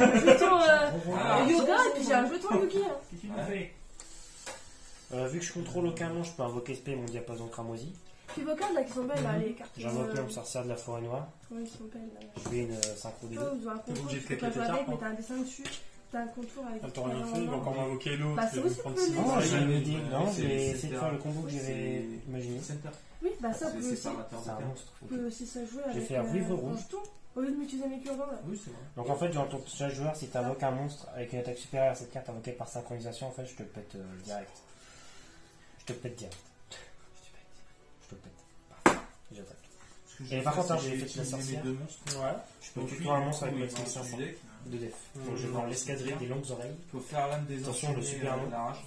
jeton Ah, yoga et puis j'ai un jeton yugi. hein. Qu'est-ce qu'il nous fait? Vu que je contrôle aucun nom, je peux invoquer SP mon diapason cramoisi. Puis vos cartes là qui sont belles là, les cartes. J'invoque l'homme sorcière de la forêt noire. Oui, ils sont belles là. Je fais une synchro des Toi, deux. vous avez un contour, obligé de tu peux pas claquer jouer tes avec, cartes, mais t'as un dessin dessus. T'as un contour avec. Ah, t'as rien fait, il va encore m'invoquer l'autre. Bah, c'est il va me aussi prendre plus six. bien. Non, Ouais, j'ai une ouais, idée. ouais, Non, c'est- je vais c'est essayer de faire le combo que j'avais imaginé. Center. Oui, bah ça peut C'est aussi. séparateur de C'est un terre. monstre. Peut aussi se jouer Je vais avec faire vivre un rouge. jeton. Au lieu de m'utiliser mes cure-dents là. Oui, c'est vrai. Donc en fait, durant ton chaque joueur, si tu invoques un monstre avec une attaque supérieure à cette carte invoquée par synchronisation, en fait, je te le pète direct. Je te le pète direct. Je te le pète. Parfait. J'attaque. Ce que je Et vais par faire, contre, c'est j'ai que fait la utiliser sorcière. mes deux monstres. Ouais. Je peux Donc, tuer lui, un monstre avec il ma va skill en 500 deck. de def. Mhm. Donc je vais prendre l'escadrille des longues oreilles. Il faut faire l'âme des Attention, le super nom. la rage.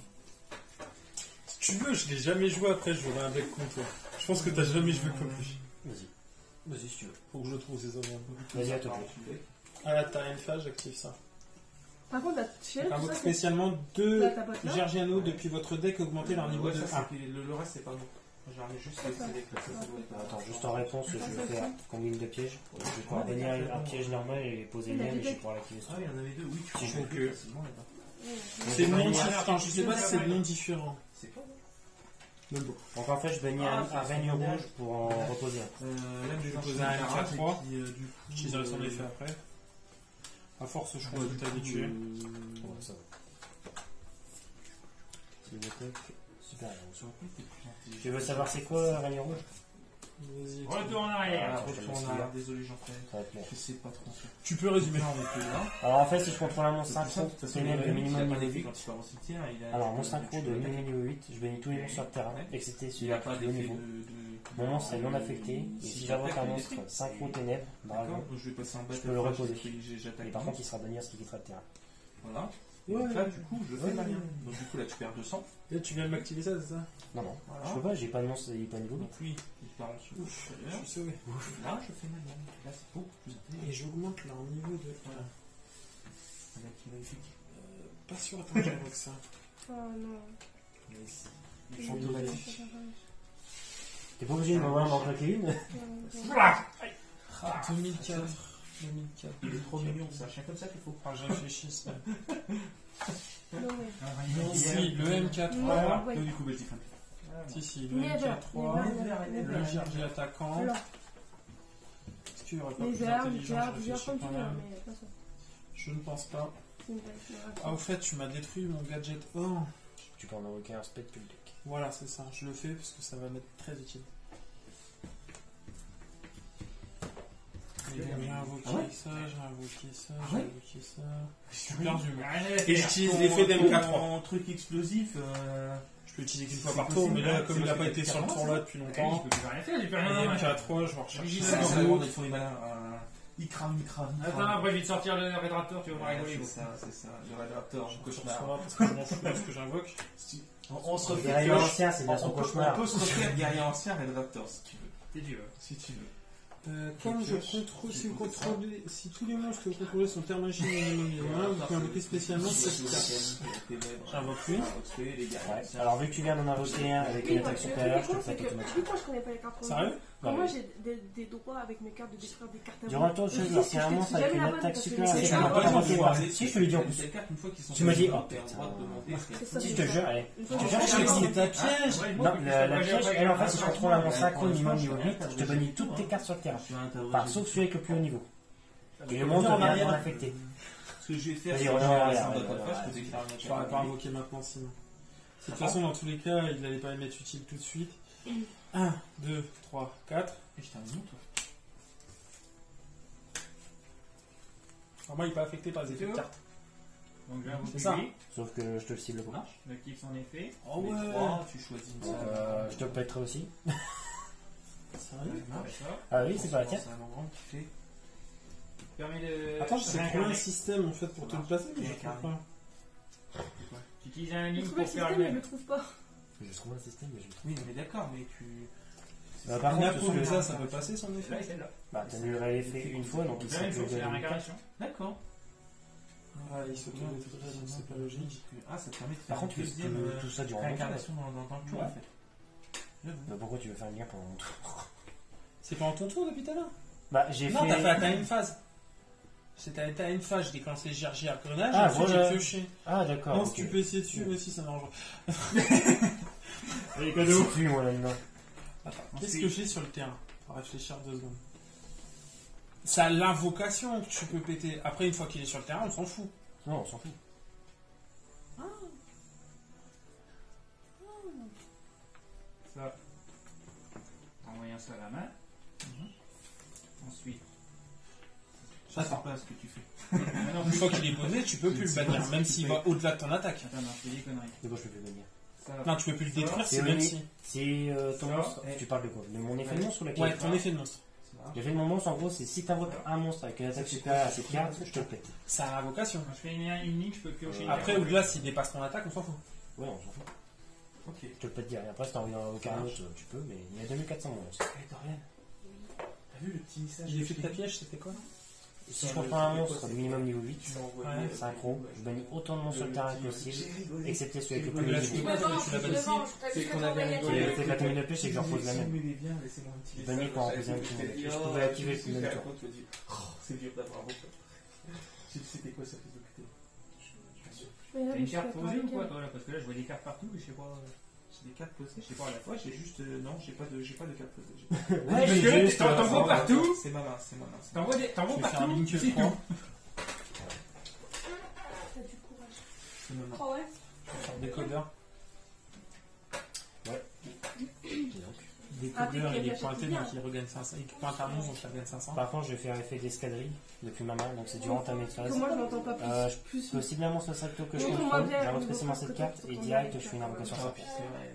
Si tu veux, je l'ai jamais joué après, je jouerai un deck contre toi. Je pense que t'as jamais joué contre lui. Vas-y. Vas-y si tu veux. Faut que je trouve ces hommes. Vas-y à toi de jouer. Ah là, t'as une phase, j'active ça. Par contre, la chérie, tout J'invoque ça, c'est. spécialement deux Là, ta boîte là. Gergiano depuis votre deck, augmentez leur niveau Ouais, de ça, 1. c'est- le reste, c'est pas bon. J'arrive juste à essayer avec ça, ça doit être. Attends, juste en réponse, je vais faire combine de pièges. Je vais pouvoir venir un piège normal et poser le mien, mais je vais pouvoir l'activer. Ah, il y en avait deux, oui, tu Si je peux veux que- facilement là-bas. C'est non Donc, différent, je sais pas si c'est non différent. C'est quoi Même bon. Donc en fait, je baigne un règne rouge pour en reposer un. Là, Je vais vais poser un M4-3. Du coup, J'utiliserai son effet après. À force, je crois que t'as habitué. Ouais, ça va. C'est une attaque supérieure. Tu veux savoir c'est quoi règne rouge? Vas-y. Retour en arrière. Retourne en arrière, désolé, j'en fais. Ça va te plaire. Je sais pas trop. Tu peux résumer. Alors en fait, si je contrôle un monstre synchro, ténèbres de minimum niveau 8. Quand il part au cimetière, il a. Alors mon synchro de minimum niveau 8, je bénis tous les monstres sur le terrain, excepté Il celui n'y a à pas plus haut d'effet niveau. de. Mon monstre est non affecté, et si j'invoque un monstre synchro ténèbres, D'accord, dragon, donc je vais passer en bas. je peux le reposer. J'attaque. et par contre il sera banni à ce qui quittera le terrain. Voilà. Et donc là, du coup, je fais ma lien. Donc du coup, là, tu perds 200. Là, tu viens de m'activer ça, c'est ça? Non, non, Voilà. je peux pas, j'ai pas de monstre, il est pas niveau 8. Donc lui, il part en dessous. Je suis sauvé. Là, je fais ma lien. Là, c'est beaucoup plus intéressant. Et j'augmente leur niveau de. Voilà. Avec magnifique. Pas sûr, attends, que j'invoque ça. Oh non. Ils sont automatiques. T'es pas obligé de m'envoyer en claquer une. 2004. 2004. Il est trop mignon, c'est un chien comme ça qu'il faut. Ah, je réfléchis. ça. Non, ouais. Non, si, le MK3. Non, ouais. Donc du coup, bah, je dis fin. Si, si, le Never. MK3. Never. Le Gergi attaquant. Blanc. Est-ce qu'il n'y aurait pas Les plus herbes, intelligent? Je du réfléchis comme tu quand veux, même. mais pas ça. Je ne pense pas. C'est une belle fleur. Ah, au fait, tu m'as détruit mon gadget. Oh, Tu peux en invoquer un spell public. voilà, c'est ça. Je le fais parce que ça va m'être très utile. J'ai invoqué Ah ouais ça, j'ai invoqué ça, Ah j'ai ouais invoqué ça. Je suis perdu. moi. Et Et j'utilise l'effet d'MK3. Ton truc explosif. Je peux l'utiliser qu'une fois C'est par tour, possible, mais là, hein, comme c'est il n'a parce pas que été sur le t'as tour là depuis Je longtemps, peux plus rien faire, j'ai plus et rien à faire. MK3, je vais rechercher Vigilance. ça. C'est vraiment des fous les malins. Il crame, il crame. il Attends, crame. après je vais te sortir le Red Raptor, tu vas voir Ouais, rigoler. c'est ça, c'est ça. Le Red Raptor, Je mon peux sur cauchemar. ça parce que je m'en fous de ce que j'invoque. On se refait. Guerrier ancien, c'est bien son On cauchemar. peut se refaire guerrier ancien Red Raptor si tu veux. Si tu veux. Si tu veux. Comme je contrôle, si vous contrôlez, si tous les monstres que vous contrôlez sont terres magiques minimum niveau 1, vous pouvez invoquer spécialement cette carte. J'invoque lui. Ouais. Alors vu que tu viens d'en invoquer un avec une attaque supérieure, je te le fais automatiquement. Depuis quand je connais pas les cartes Sérieux? Moi j'ai des droits avec mes cartes de détruire des cartes à Durant le tour de joueur, si un monstre avec une attaque supérieure à cette carte, si je te le dis en plus. Tu m'as dit, oh putain. Si je te jure, allez. Je te jure, je te dis. C'est ta piège! Non, la piège, elle en fait, si je contrôle un monstre synchro minimum niveau 8, je te bannis toutes tes cartes sur le terrain. Enfin, sauf celui avec le plus haut niveau. Et le monstre devient non affecté. Ce que je vais faire, Vas-y, c'est que je regarde, vais regarde, rester en regarde, face, je peux décrire un Je l'aurais pas invoqué maintenant sinon. De toute façon, dans tous les cas, il n'allait pas les mettre utile tout de suite. 1, 2, 3, 4. Et je termine toi. Alors moi, il n'est pas affecté par les effets de carte. Donc, je vais C'est ça. invoquer lui. Sauf que je te le cible pas. J'active son effet. Oh Les ouais. 3, tu choisis une salle. Je te pèterai aussi. Sérieux? Je fais ça. Ah oui, c'est pas la tienne. C'est un grand qui fait. Permet de. Attends, c'est réincarner. trop un système en fait pour te le placer, mais je trouve pas. Tu utilises un Je ligne trouve le pour faire système, le mais je même. le trouve pas. Je trouve un système, mais je le trouve. Oui, mais d'accord, mais tu. Par Une contre, appro, mais ça peut passer son Là, effet. celle-là. bah, t'annulerais l'effet une fois, donc il C'est la même serait chose, c'est la réincarnation. D'accord. Ah, il se tourne de toute façon, donc c'est pas logique. Ah, ça te permet de faire Par contre, une tu deuxième peux tout ça durant ton tour. réincarnation dans le tour Ouais. en fait. J'avoue. Bah, pourquoi tu veux faire une lien pendant mon tour? C'est pendant ton tour depuis tout à l'heure? Bah, j'ai Non, fait. t'as une phase. T'as une phase, je déclenche les GRG à grenage, Ah, ensuite voilà. j'ai pioché. Ah, d'accord. Non, ok. si tu peux essayer dessus, mais si ça m'arrange. Allez, Je sais plus, moi, là-dedans. Attends, qu'est-ce que j'ai sur le terrain? Faut réfléchir 2 secondes. C'est à l'invocation que tu peux péter. Après, une fois qu'il est sur le terrain, on s'en fout. Non, on s'en fout. Ça. En voyant ça à la main. Ensuite. Ça, c'est pas ce que tu fais. Maintenant, Une fois qu'il est posé, tu peux plus le bannir, même s'il va au-delà de ton attaque. Attends, non, je fais des conneries. De quoi je peux plus venir? Ça. Non, tu peux plus le détruire, C'est c'est même oui. si. Si ton Ça, monstre. Tu parles de quoi? De mon effet de monstre ou la Ouais, ton effet de monstre. L'effet de mon monstre, en gros, c'est si t'invoques un monstre avec une attaque supérieure à cette carte, je te le pète. C'est à l'invocation. Quand je fais une ligne, je peux piocher une Après, carte. au-delà, s'il dépasse ton attaque, on s'en fout. Ouais, on s'en fout. Ok. Je te le pète direct. Après, si t'as envie d'en invoquer un autre, tu peux, mais il y a 2400 monstres. Hey, Dorian, t'as vu le petit message? Il est fait de ta piège, c'était quoi? Si je comprends un monstre minimum niveau 8, Tu m'as envoyé. synchro, je bannis autant de monstres sur le terrain que possible, excepté celui avec le Mais plus là, de tu peux niveau. pas, tu l'as banni. C'est qu'on avait Et rigolé. le fait que la commune de plus, c'est que je repose la même. Bien, laissez-moi un petit Je bannis pour en poser un petit moment. Je pouvais activer le même tour. C'est dur d'avoir un bon. C'était quoi ça fait d'occuper? Mais là, T'as je une suis carte d'accord posée ou avec quoi elle. toi là? Parce que là je vois des cartes partout mais je sais pas. J'ai des cartes posées. Je sais pas à la fois. J'ai juste. Non, j'ai pas de cartes posées. Ouais, Parce j'ai que juste, t'en vois partout. C'est ma main, c'est ma main. T'envoies Je partout. vais faire un link c'est 3. tout. T'as du courage. C'est ma main. Oh ouais. Je vais faire décodeur. Donc, Décodeur, puis, il est il pointé, achète donc il regagne 500. Il pointe un monstre, donc il regagne 500. par contre, je vais faire effet d'escadrille depuis ma main, donc c'est durant ta phase. Que moi, je n'entends pas plus. Je peux cibler un monstre salto que je Oui, contrôle, moi, bien, j'invoque je spécialement vais cette faire carte côté et pour direct ton je fais une invocation Ah, sur puis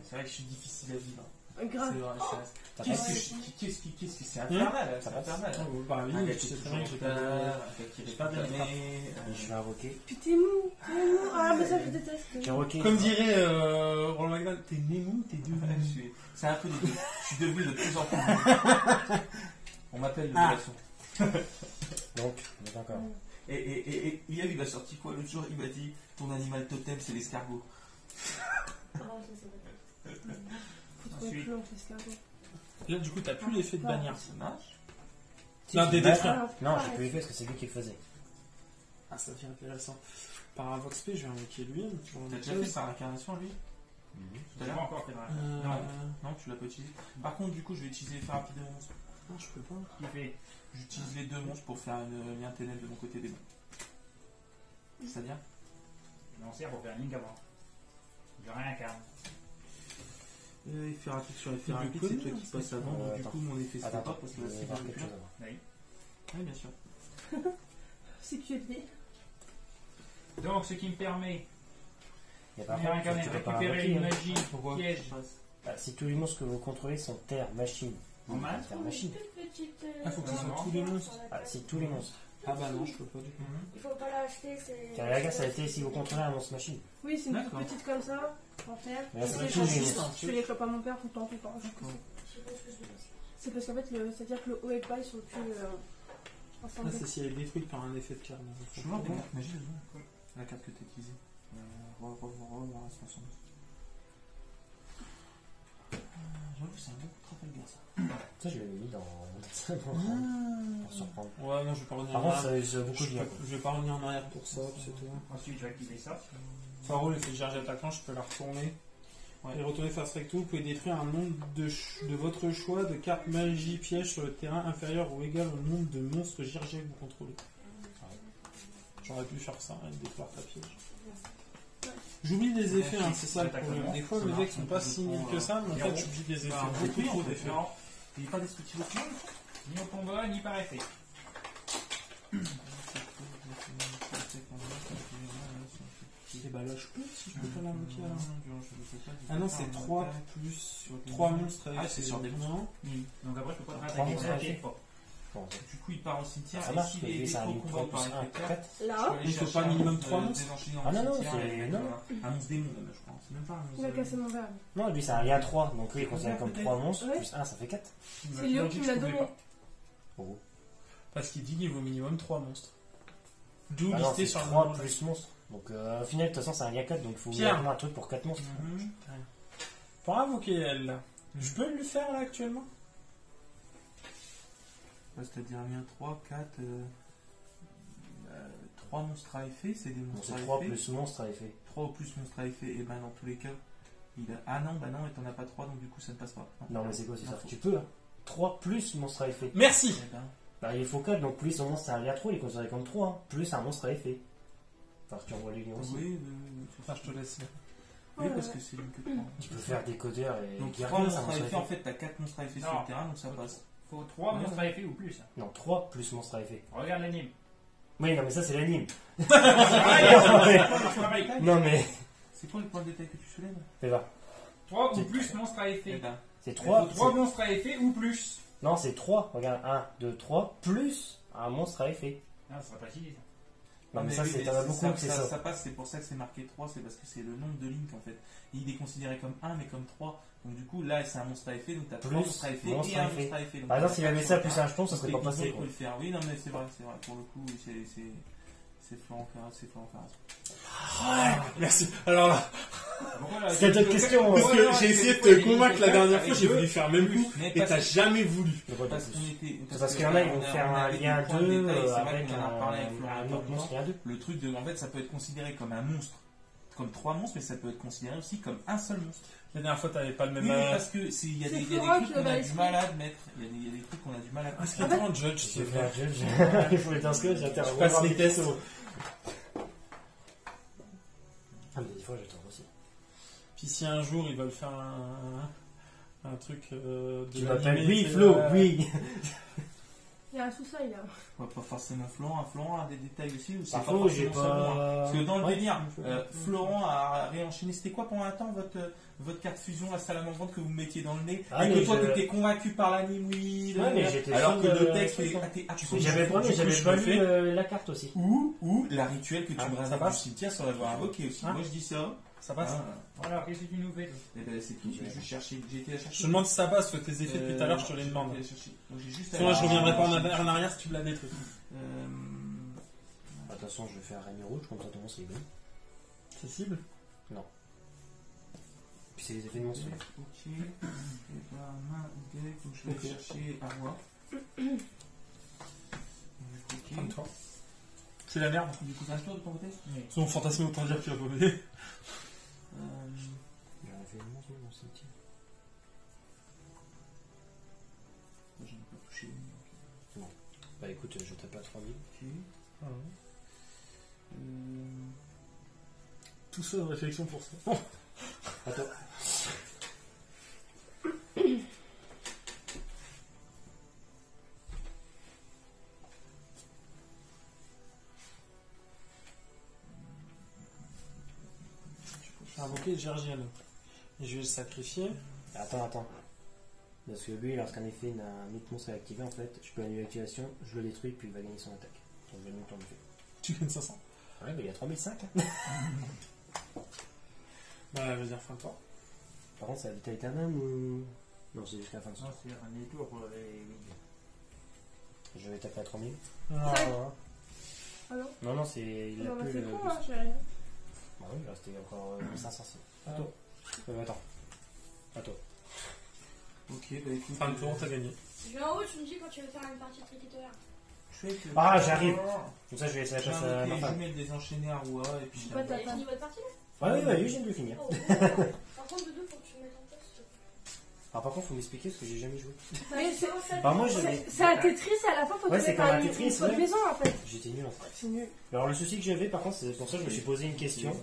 c'est vrai que je suis difficile à vivre. Grave. C'est vrai, ça. T'as Qu'est-ce pas- que c'est infernal, c'est infernal. Bah oui, Un gars tu qui sais est très bien que j'ai pas de. un gars qui est pas donné. Et je vais invoquer. Puis t'es mou. T'es mou. Ah, mais ça, je déteste. J'ai invoqué. Comme dirait Roland McDonald, t'es né mou, t'es devenu. C'est un peu des deux. Je suis devenu de plus en plus mou. On m'appelle le poisson. Donc, on est encore. Et hier, il a sorti quoi l'autre jour? Il m'a dit ton animal totem, c'est l'escargot. Ah, ça, c'est vrai. Faut trouver Ensuite. plus long que l'escargot. Là, du coup, t'as plus l'effet de bannière. Ça marche? Non, des détruire. Ah, Non, pareil. j'ai plus l'effet parce que c'est lui qui le faisait. Ah, ça devient intéressant. Par un Vox P, je vais invoquer lui. T'as déjà fait par incarnation lui? Tout Je à l'ai l'heure? pas encore fait dans la. Non, Non, tu l'as pas utilisé. Par contre, du coup, je vais utiliser l'effet rapide des monstres. non, je peux pas. Qui fait J'utilise les deux monstres pour faire une lien ténèbres de mon côté des mains. C'est-à-dire? Je m'en sers pour faire une ligne avant. Je réincarne. Effet rapide sur effet Il rapide, le c'est toi connaît, qui ça. passe avant, donc du Attends. coup mon effet se fait Attends, pas parce que je la vais cible voir est quelque plus chose là. avant. Oui. Oui, bien sûr. Sécurité. Donc ce qui me permet Et de par contre, réincarner, tu peux pas récupérer invoquer. une hein. magie, Pourquoi piège Bah, si tous les monstres que vous contrôlez sont terre, machine. en main. Terre, machine. Ah, faut que ce soit tous les monstres. Ah, si tous les monstres. Ah bah non, je peux pas du tout. Il faut pas l'acheter, c'est. Car la ça a été si vous contrôlez un monstre machine. Oui, c'est une toute D'accord. petite comme ça, en terre. Mais là, Je c'est fais tous les les- monstres. je fais les clopes à mon père tout le temps, tout le temps. C'est parce qu'en fait, c'est-à-dire que le haut et le bas, ils sont plus ensemble. Là, c'est si elle est détruite par un effet de carte. Je suis mort des cartes magiques dedans. La carte que tu as utilisée. Revoir la situation. J'avoue, c'est un bon Trafalgar ça. Ça, je l'avais mis dans pour surprendre. Ouais, non, je vais pas revenir Par en contre, arrière. ça a beaucoup de bien. Je vais pas revenir en arrière pour ça, puis c'est tout. Ensuite je vais activer ça. Faro, l'effet de charge attaquant, je peux la retourner. Ouais. Et retourner face recto, vous pouvez détruire un nombre de votre choix de cartes magie piège sur le terrain inférieur ou égal au nombre de monstres GRG que vous contrôlez. J'aurais pu faire ça avec des cartes à piège. J'oublie des effets, hein, c'est ça le problème. Des fois, mes decks sont pas si nuls que ça, mais en fait, j'oublie des effets. Beaucoup trop d'effets. Il n'est pas destructif au final. Ni au combat, ni par effet. Et bah là, je peux, si je peux pas l'invoquer alors. Ah non, c'est 3 plus 3 monstres avec. Ah, c'est sur des monstres. Donc après, je peux pas te 3 rattaquer. monstres Rattaquer. Du coup, il part au cimetière. Ça Et marche, s'il parce est que c'est un déco ligne combat 3 par plus 1, effet 4. Là, Il faut pas minimum 3 monstres. Ah non, non, c'est- non. Un monstre démon, même, je crois. C'est même pas un il a monstre. cassé mon verre. Non, lui, c'est un lien 3, donc lui, il est considéré comme 3 monstres, Ouais. plus 1, ça fait 4. C'est Léo qui me l'a donné. Oh. Parce qu'il dit qu'il vaut minimum 3 monstres. D'où Ah non, listé c'est sur le 3 manuel. plus monstres. Donc au final, de toute façon, c'est un lien 4, donc il faut Pierre. vraiment un truc pour 4 monstres. Pour invoquer elle là, je peux le faire là actuellement? C'est-à-dire lien 3, 4. 3 monstres à effet, c'est des Donc monstres c'est à 3 effet. plus monstres à effet. 3 ou plus monstres à effet, et ben dans tous les cas, il a. Ah non, bah non, et t'en as pas 3, donc du coup ça ne passe pas. Non, mais c'est quoi, c'est Non, ça? faut- Tu peux, hein. 3 plus monstres à effet. Merci! Eh ben, Bah, il faut 4, donc plus son monstre, c'est un lien 3, il est considéré comme 3, hein. Plus un monstre à effet. Enfin, tu envoies les liens aussi. oui, Enfin, je te laisse. oui, parce que c'est une que 3. Tu peux faire décodeur et Donc garder 3 un monstres à monstre à effet, en effet. fait, t'as 4 monstres à effet sur Non. le terrain, donc ça passe. Faut 3 monstres à effet ou plus. Non, 3 plus monstre à effet. Regarde l'anime. Oui, non, mais ça, c'est l'anime. Ah, Non, mais. C'est quoi le point de détail que tu soulèves? Fais voir. 3 ou plus monstres à effet. Eh ben, C'est Il 3. faut 3 monstres à effet ou plus. Non, c'est 3. Regarde, 1, 2, 3, plus un monstre à effet. Non, ça sera pas si. Non, mais oui, ça, oui, c'est mais t'en as beaucoup, c'est ça. Ça passe, c'est pour ça que c'est marqué 3, c'est parce que c'est le nombre de lignes en fait. Il est considéré comme 1, mais comme 3. Donc du coup, là, c'est un monstre à effet, donc t'as 3 Plus monstres à effet monstre et à un effet. monstre à effet. Donc, Par exemple, s'il t'as avait pas ça sur plus le un jeton, ça serait pas passé. Il Quoi. peut le faire. Oui, non, mais c'est vrai. Pour le coup, c'est Florent Ferraz. Merci. Alors là, C'est d'autres questions. parce que j'ai essayé de te convaincre la dernière fois, j'ai voulu faire même coup, Mais et t'as jamais voulu. parce qu'on était. C'est parce qu'il y en a, ils vont faire un lien 2 avec un un autre monstre lien 2. Le truc de. En fait, ça peut être considéré comme un monstre. Comme 3 monstres, mais ça peut être considéré aussi comme un seul monstre. La dernière fois, t'avais pas le même. Oui, mais parce que il y a C'est des Florent trucs qui qu'on a l'avait du écrit. mal à admettre. Il y a des trucs qu'on a du mal à Parce admettre. qu'il est en judge, Je s'il te vais faire plaît. un judge. Il faut être un scotch, j'interroge. passe les tests. Ah, mais des fois, je tombe aussi. Puis si un jour ils veulent faire un truc de Tu m'appelles l'animé, oui, c'est, Flo, oui. Il y a un sous-sol là. Ouais, pas forcément Florent. Florent a des détails aussi. Ou c'est pas Parfois, j'ai forcément seulement, hein. pas. Parce que dans le Ouais. délire, Florent a réenchaîné. C'était quoi pendant un temps votre carte fusion, la salamandre que vous mettiez dans le nez Ah, et mais que toi je- t'étais convaincu par l'anime, oui. Ouais, mais j'étais alors sûr que de- le texte, de- t'es Mais j'avais pas, Du coup, j'avais je pas le lu fais. la carte aussi. Ou la rituelle que tu Ah, me ça ramènes du passe cimetière sans l'avoir invoqué aussi. Hein Moi je dis ça. Ça passe. Ah, Alors, qu'est-ce que tu nous fais toi et ben, c'est tout. J'ai juste cherché. J'ai été la chercher. Je te demande si ça passe, parce que tes effets depuis tout à l'heure, je te les j'ai demande. été la chercher. Donc, j'ai juste Sinon, je reviendrai pas arrière. en arrière si tu me l'as détruit. De toute façon, je vais faire Ragné rouge, comme ça, ton monstre est bon. C'est cible. Puis c'est les effets de monstre. Ok. Et ben, main, deck, donc je vais chercher Arwa. Ok. Comme toi. C'est la merde. Du coup, c'est un tour de ton côté. Son fantasme, autant dire que tu vas pas m'aider. J'en ai fait une monstre dans le cimetière. J'en ai pas touché. Bah écoute, je tape à 3000. Ok. Tout ça de réflexion pour ça. Attends. Je vais invoquer Gergiano. Et je vais le sacrifier. Attends. Parce que lui, lorsqu'un effet d'un autre monstre est activé, en fait, je peux annuler l'activation, je le détruis, puis il va gagner son attaque. Donc je vais le mettre en effet. Tu gagnes 500. Ouais, mais il y a 3005. Ouais, vas-y, refais-toi. Par contre, c'est à vita éternelle ou. Non, c'est jusqu'à la fin de son Non, tour. c'est un détour pour les. Je vais taper à 3000. Ah, Cinq. ouais. Ah non. Non, c'est. Il a Non, bah, plus c'est le. con là, j'ai rien. Bah oui, il restait encore 500. Ah. Attends. Ok, bah écoute. Fin de tour, t'as gagné. Je vais en haut, tu me dis quand tu veux faire une partie de cricket. Ah, j'arrive. Comme ça, je vais laisser la J'ai place à ma je femme. vais désenchaîner Arwa et puis je Pas ta T'as fini votre partie là Ouais, oui, je viens de le finir. Oh, Par contre, Doudou, faut que tu me mettes en place. Ah Alors par contre, faut m'expliquer parce que j'ai jamais joué. Mais c'est Bah moi j'avais. c'est un Tetris, à la fin, faut Ouais, que c'est tu comme un une Tetris, une ouais. maison en fait. J'étais nul en fait. C'est nul. Alors le souci que j'avais par contre, c'est pour ça que je me suis posé une question.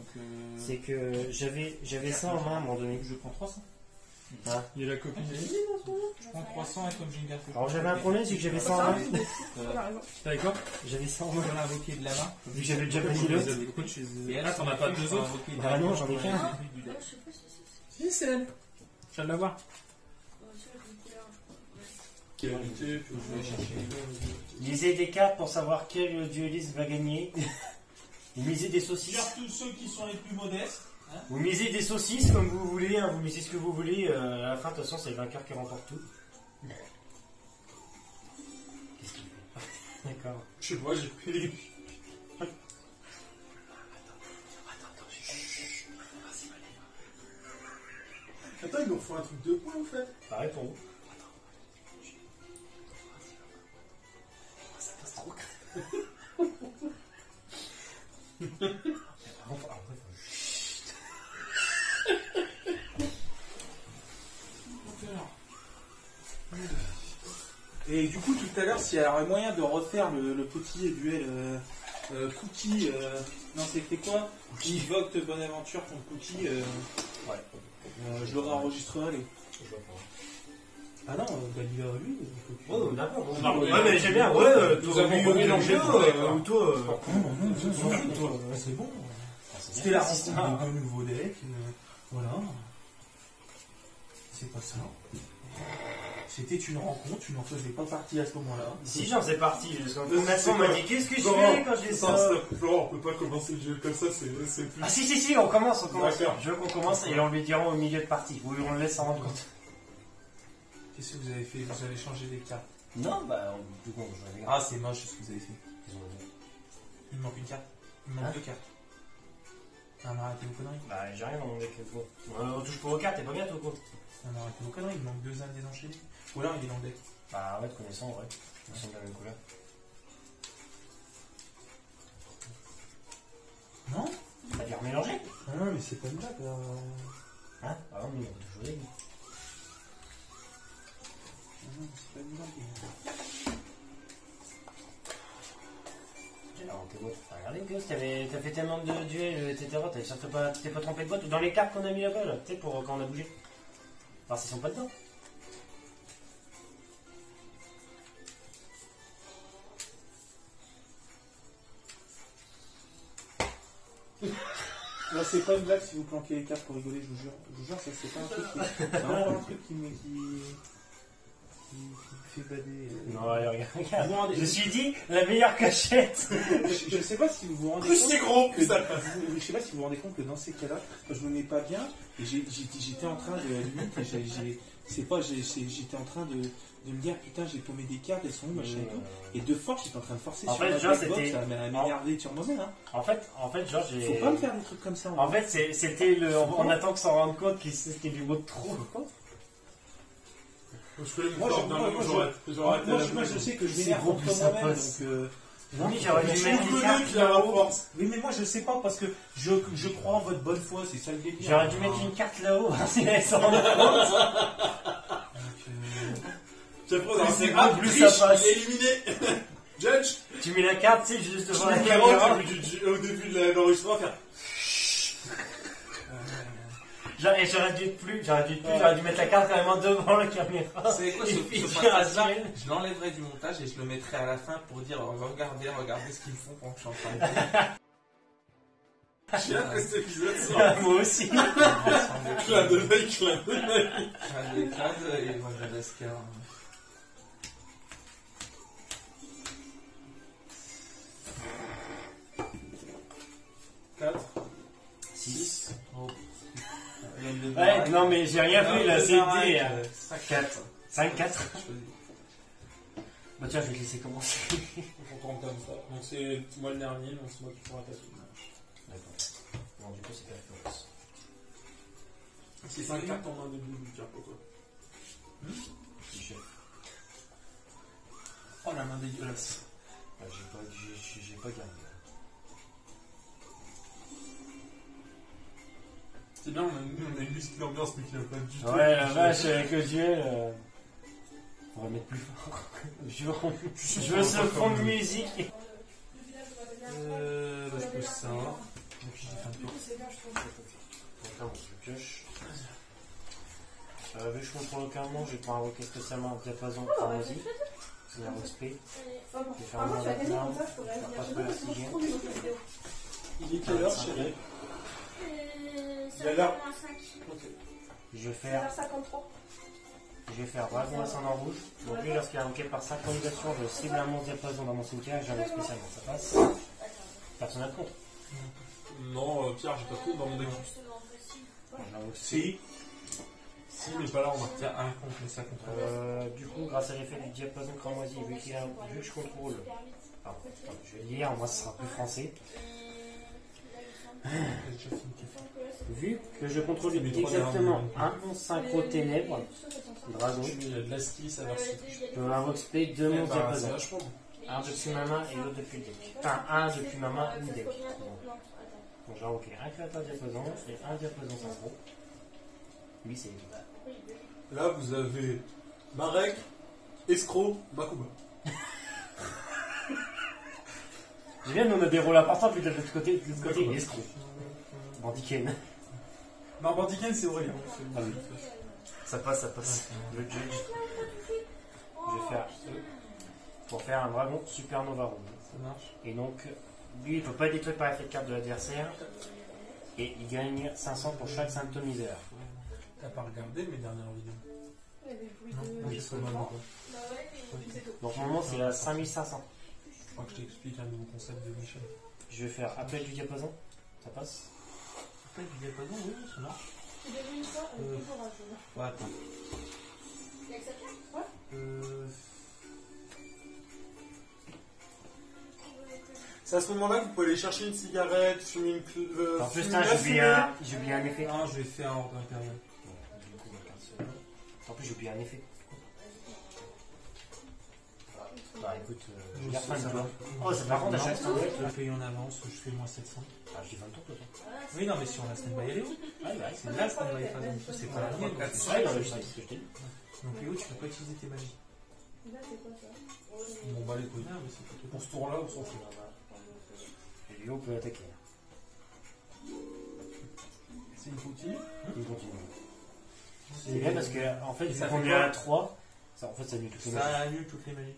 C'est que j'avais ça en main à un moment donné. Je prends 300. Ah. Il y a la copine d'Aline en ce moment. Je prends 300 et comme j'ai une carte. Alors j'avais un problème, c'est que j'avais ça en main. On a raison. T'avais quoi? J'avais ça en main. On a invoqué de la main. Vu que j'avais déjà pris l'autre. Et là, t'en as pas deux autres? Bah non, j'en ai qu'un. Ouais, je sais pas si c'est ça. Si, c'est elle. Je viens de la voir. C'est la couleur, je crois. Ouais. Lisez des cartes pour savoir quel dueliste va gagner. Vous misez des saucisses. Surtout ceux qui sont les plus modestes. Vous misez des saucisses comme vous voulez, hein. Vous misez ce que vous voulez. À la fin, de toute façon, c'est le vainqueur qui remporte tout. Qu'est-ce qu'il fait? D'accord. Je sais pas, j'ai pris les. Attends, ils nous refont un truc de points en fait. Pareil pour vous. Et du coup, tout à l'heure, s'il y aurait moyen de refaire le petit duel Cookie, non, c'était quoi? Qui vote Bonaventure contre Cookie, je l'aurais enregistré, allez. Ah non, Galileo, lui. Oh, d'accord. Ouais, Ouais, mais j'aime bien. Ouais, nous avons mélangé mélangé, ou toi. C'est bon. C'était la rencontre. Un nouveau deck, voilà. C'est pas ça. C'était une rencontre, tu n'en faisais pas partie à ce moment-là. Si, j'en faisais partie. Parce qu'en Vincent m'a dit qu'est-ce que je fais quand je fais ça? Florent, on peut pas commencer le jeu comme ça, c'est plus. Ah si, on commence. D'accord. Je veux qu'on commence et on lui dira au milieu de partie. Ou on le laisse s'en rendre compte. Qu'est-ce que vous avez fait? Vous avez changé les cartes. Non, bah, du coup, je vais Ah, c'est moche ce que vous avez fait. Il me manque une carte. Il me manque deux cartes. Ah, mais arrêtez vos conneries. Bah, j'ai rien dans mon deck. On touche pas aux cartes, t'es pas bien, toi, quoi. Ah, mais arrêtez vos conneries, il me manque deux âmes désenchaînées. Ou alors il est dans le deck. Bah, ouais, te connaissant, ouais. Ils sont de la même couleur. Non? T'as dû remélanger? Ah non, mais c'est pas une blague. Hein? Ah non, mais on peut toujours les gars. Non, c'est pas une blague. Alors, t'es bon. Regardez, Ghost, t'as fait tellement de duels, etc. T'as surtout pas, t'es pas trompé de boîte. Dans les cartes qu'on a mis là-bas, là, tu sais, pour quand on a bougé. Alors, s'ils sont pas dedans. Là, c'est pas une blague si vous planquez les cartes pour rigoler, je vous jure. Je vous jure, ça c'est pas un truc c'est vraiment un truc qui me fait bader. Non, allez, Vous vous regarde. rendez- Je me suis dit, la meilleure cachette. Je sais pas si vous vous rendez Plus compte. c'est gros, plus ça Je sais pas si vous vous rendez compte que dans ces cas-là, quand je me mets pas bien, et j'étais en train de limite, j'étais en train de me dire putain j'ai paumé des cartes, elles sont où machin et tout. Et de force j'étais en train de forcer En sur fait, la genre, black box, c'était- ça m'a énervé sur moi-même. Hein. En fait, genre, j'ai. Faut pas me faire des trucs comme ça. En fait, c'était le. On attend que s'en rende compte qu'il y a du mot de trop. Je fais une Moi, sorte d'un mot, j'aurais moi, je sais que je C'est m'énerve gros, contre plus ça moi-même. passe. Donc, Oui, j'aurais dû mettre une carte qui a la là-haut. force. oui, mais moi je sais pas parce que je crois en votre bonne foi, c'est ça le délire. J'aurais dû mettre une carte là-haut. Si elle s'en rend compte. J'ai pris C'est un gros, plus triche, ça passe. il est éliminé. Judge, Tu mets la carte, tu sais, juste devant la tu caméra. au début de l'enregistrement, faire. J'aurais dû mettre la carte quand même en devant la caméra. C'est quoi Et ce puis, passage-là? Je l'enlèverai du montage et je le mettrai à la fin pour dire regardez ce qu'ils font pendant que je suis en train de dire. J'ai hâte que cet épisode soit. Moi aussi. Clin de l'œil, clin de l'œil. Allez, Claude et Madagascar. 4, 6. Oh. Ouais, non, mais j'ai rien fait là, c'est D. 4. 5-4. Bah tiens, je vais te laisser commencer. on prend comme ça. Donc c'est moi le dernier, donc c'est moi qui prends la tasse. D'accord. Non, du coup, c'est pas la force. C'est 5 cartes en main de double, tiens, pourquoi? Oh la main dégueulasse. J'ai pas gardé. C'était bien, on a une musique d'ambiance, mais qui n'a pas du tout. Ouais, la vache, avec le duel. On va mettre plus fort. Je veux ce fond de musique. Je pose ça. Et puis j'ai fait un tour. Attends, je pioche. Vu que je contrôle aucun mot, je vais pouvoir invoquer spécialement un diapason cramoisi. C'est un XP. Je vais faire un mandat de l'arme. Pas de prestigien. Il est quelle heure, chérie? Ça va moins 5. Je vais faire 53. dragon ascendant rouge. Donc lui, lorsqu'il est invoqué par synchronisation, je cible un monstre diapason dans mon cimetière et j'invoque spécialement. Ça passe. Personne n'a de contre. Non, Pierre, j'ai pas trop dans mon deck. J'invoque Si, mais pas là, on va faire un contre, mais ça contre. du coup, grâce à l'effet du diapason cramoisi, vu que je contrôle. Pardon, je vais lire, moi ce sera plus français. Vu que je contrôle exactement un synchro ténèbres, dragon, Il y a de la ski, ça va. je peux invoquer deux monstres C'est diapason. vachement bon. Un depuis ma main et l'autre depuis le deck. Enfin, un depuis ma main ou le deck. Donc j'ai invoqué un créateur diapason et un diapason synchro. Lui, c'est l'équipe. Là, vous avez Marek, Escroc, Makuba. J'ai bien, nous on a des rôles importants, puis de l'autre côté, il est escroc. Bandiken. Non, Bandiken, c'est Aurélien. Ah oui. Ça passe. Le judge. Je vais faire pour faire un dragon supernova rouge. Ça marche. Et donc, lui, il peut pas être détruit par effet de carte de l'adversaire. Et il gagne 500 pour chaque symptomiseur. T'as pas regardé mes dernières vidéos? Il y avait le bruit Non, de. c'est pas mal. Donc, mon nom, c'est à 5500. Je crois que je t'explique un nouveau concept de Michel. Je vais faire appel du diapason. Ça passe. Appel du diapason, oui, ça marche. C'est déjà une fois, elle est toujours à jour. Ouais, attends. C'est à ce moment-là que vous pouvez aller chercher une cigarette, fumer une clope. En plus, j'ai oublié un effet. Non, je vais faire un ordre impérial. En plus, j'ai oublié un effet. Bah écoute, je garde fin de tour. Oh, c'est par contre, à chaque stand-by, Je paye en avance, je fais moins 700. Ah, j'ai 20 tours, toi. Oui, non, mais si on a stand-by, elle est où? Ouais, bah, C'est là le stand-by phase, c'est pas la mienne. Ouais, non, je sais ce que je t'ai dit. Donc Léo, tu peux pas utiliser tes magies. Là, c'est quoi ça? Bon, bah les couilles, mais c'est plutôt pour ce tour-là, on s'en fout. Et Léo peut attaquer. C'est une continue. Il continue. C'est bien parce que, en fait, vu Ça qu'on fait est quoi à 3, ça, en fait, ça annule toutes les Ça magies. annule toutes les magies.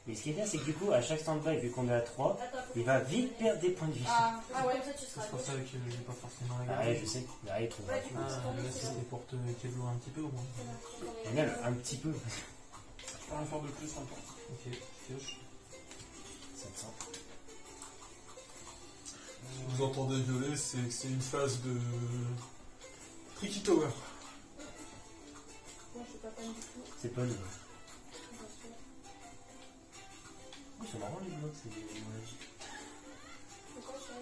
Mais ce qui est bien, c'est que du coup, à chaque stand-by, vu qu'on est à 3, il va vite perdre des points de vie. Ah ouais, comme ça tu seras. C'est pour ça que j'ai pas forcément la Ah garde. ouais, je sais. Là, il trouvera. Ouais, Ah, là, c'était pour te keblo un petit peu au moins. Génial, un petit peu. Je peux rien faire de plus encore. Ok, pioche. 700. Vous entendez gueuler, c'est une phase de Tricky Tower. Moi, je suis pas fan du tout. C'est pas nul. Oh, c'est marrant les blocs, c'est des maladies. Pourquoi ça?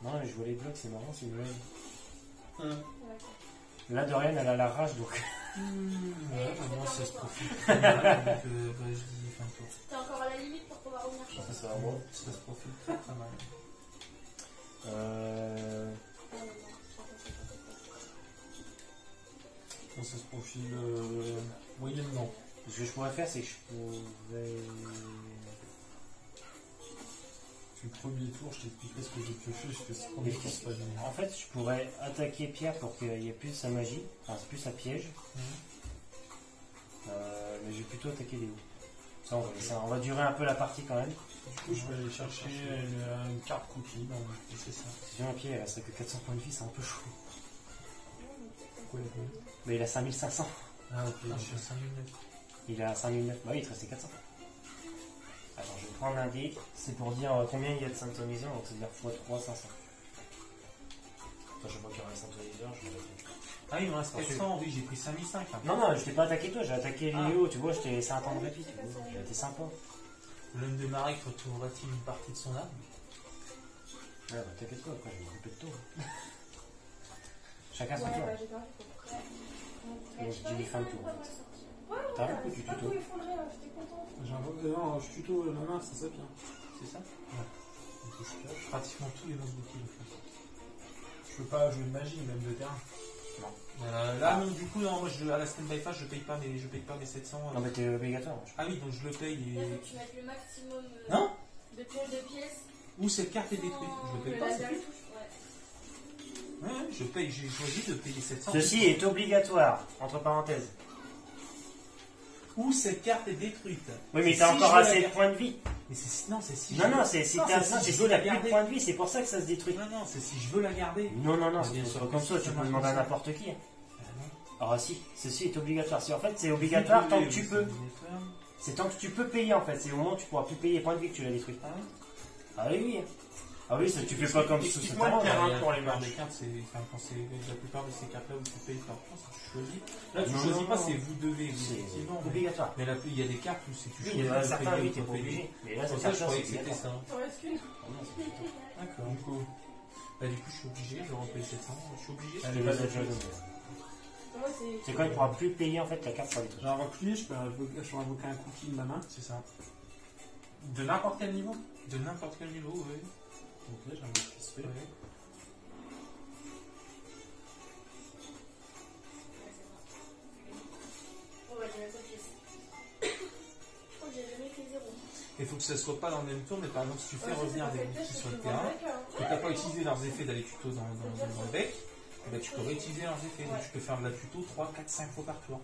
Non, mais je vois les blocs, c'est marrant, c'est une maladie. D'accord. Là, Dorian, elle a la rage, donc. Ouais, bah moi ça se profite. Donc, bah, je dis fin de tour. T'es encore à la limite pour pouvoir revenir chez Ça, toi. ça va moi. Ça se profite très très mal. Bon, ça se profile moyennement. Ce que je pourrais faire, c'est que je pourrais. Le premier tour, je t'expliquerai ce que j'ai pioché, je fais ce premier tour, c'est pas gênant. En fait, je pourrais attaquer Pierre pour qu'il y ait plus sa magie, enfin plus sa piège. Mais je vais plutôt attaquer Léo. Ça, on va durer un peu la partie quand même. Du coup, je vais aller chercher une carte cookie, donc c'est ça. Si j'ai un pied, il reste que 400 points de vie, c'est un peu chaud. Pourquoi il y a combien? Mais il a 5500. Ah, ok, je suis à 5009. Il a 5009. Bah oui, il te restait 400. Attends, je vais prendre un dé. C'est pour dire combien il y a de symptomiseurs, donc c'est-à-dire x3, 500. Enfin, je vois qu'il y aura les symptomiseurs, je vais attaquer. Ah, il me reste 400, oui, j'ai pris 5005. Hein. Non, non, je t'ai pas attaqué toi, j'ai attaqué Léo, tu vois, je t'ai laissé un temps de répit, tu vois, j'ai été sympa. L'homme de Marek retrouvera-t-il une partie de son âme? Ouais, bah t'inquiète pas, après je vais m'occuper de tout. Chacun son Ouais, tour. bah, j'ai perdu. Donc je dis fin de tour. T'as un coup du Pas tout tuto. effondré, là, j'étais contente. Non, je tuto la main, c'est ça bien. C'est ça? Ouais. Donc, je pioche pratiquement tous les monstres de kill. Je peux pas jouer de magie, même de terrain. Là, non, du coup, non, moi, à la stand by phase, je paye pas mes 700. Non, mais t'es obligatoire. Ah oui, donc je le paye. Là, faut que tu mettes le maximum Non de pièces de pièces. Ou cette carte est détruite. Je le paye pas. Ouais. Ouais, je paye, j'ai choisi de payer 700. Ceci est obligatoire, entre parenthèses. Ou cette carte est détruite. Oui, mais Si t'as encore je veux assez la de points de vie. Mais c'est non, c'est si. Non, non, c'est si Non, t'as c'est si si je veux la t'as plus de garder. points de vie, c'est pour ça que ça se détruit. Non, non, c'est si je veux la garder. Non, non, non, Ah, c'est bien pas sûr, comme ça, tu ça peux marche demander comme à ça. n'importe qui. Ah non. Ah si, ceci est obligatoire. En fait, c'est obligatoire tant que tu peux. C'est tant que tu peux payer en fait. C'est au moment où tu pourras plus payer les points de vie que tu l'as détruit. Ah oui, oui. Ah oui, ça tu fais pas comme ça. Explique-moi le terrain pour les marques des cartes, c'est quand c'est la plupart de ces cartes-là où tu payes par chance, tu choisis. Là, tu Non, choisis non, pas, non. c'est vous devez, C'est effectivement. obligatoire. Mais là, il y a des cartes où c'est tu Oui, choisis. il y en a de certains, payer oui, ou t'es de pas payer. obligé. Mais là, Pour c'est ça, je ça, croyais c'est que c'était obligatoire. ça. T'en restes qu'une. Ah non, c'est obligatoire. D'accord. Bah, du coup, je suis obligé, je repaye 700. Je suis obligé. Je te laisse la chose. Moi, c'est. C'est quand il pourra plus payer en fait la carte pour les trucs. J'ai invoqué, je peux invoquer un cookie de ma main. C'est ça. De n'importe quel niveau. De n'importe quel niveau, oui. Ok, j'invoque qui se fait. Oh, ouais, j'ai même pas de pièces. Oh, j'ai jamais fait 0. Il faut que ça soit pas dans le même tour, mais par exemple, si tu fais revenir des bouquets sur le terrain, que tu n'as pas utilisé leurs effets d'aller tuto dans le bec, eh ben, tu peux réutiliser leurs effets. Donc tu peux faire de la tuto 3, 4, 5 fois par tour.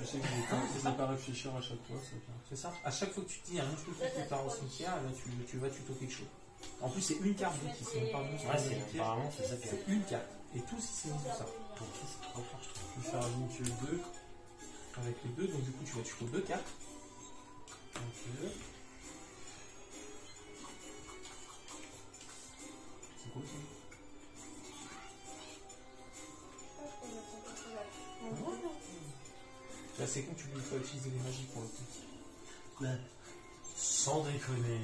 Je sais que je vais pas réfléchir à chaque fois. C'est ça. À chaque fois que tu dis un monstre qui part au cimetière, eh ben, tu vas tuto quelque chose. En plus, c'est une carte qui c'est même pas un monstre. Ouais, c'est apparemment c'est ça qui est. C'est une carte. Et tout si c'est ça. Ok, c'est trop fort, je trouve. Tu peux faire Link 2 avec les deux, donc du coup tu vas tuto 2 cartes. Ok. C'est cool ça. Là, c'est con que tu peux pas utiliser les magies pour le coup. Sans déconner.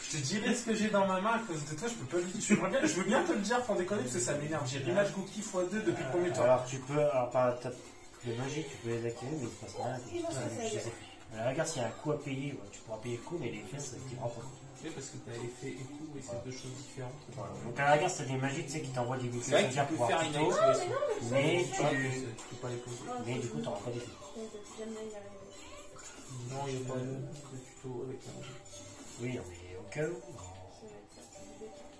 Je te dirai ce que j'ai dans ma main à cause de toi, je peux pas le dire. Je veux bien te le dire sans déconner parce que ça m'énerve. J'ai Rimage Cookie x2 depuis le premier tour. Alors tu peux, alors par les magies, tu peux les activer, mais il se passe rien. Je sais plus. Alors, regarde s'il y a un coût à payer, ouais, tu pourras payer le coût, mais les fesses, ça t'activera pas. Oui, parce que t'as effet et coup, et c'est deux choses différentes. Voilà. Donc à la regarde, c'est des magies, tu sais, qui t'envoient des boucles C'est vrai que tu pour peux pouvoir faire une tuto, activation. mais Tu peux pas les poser. mais du coup, t'auras pas d'effet. Non, il n'y a pas de tuto avec la magie. Oui, non, mais au cas où.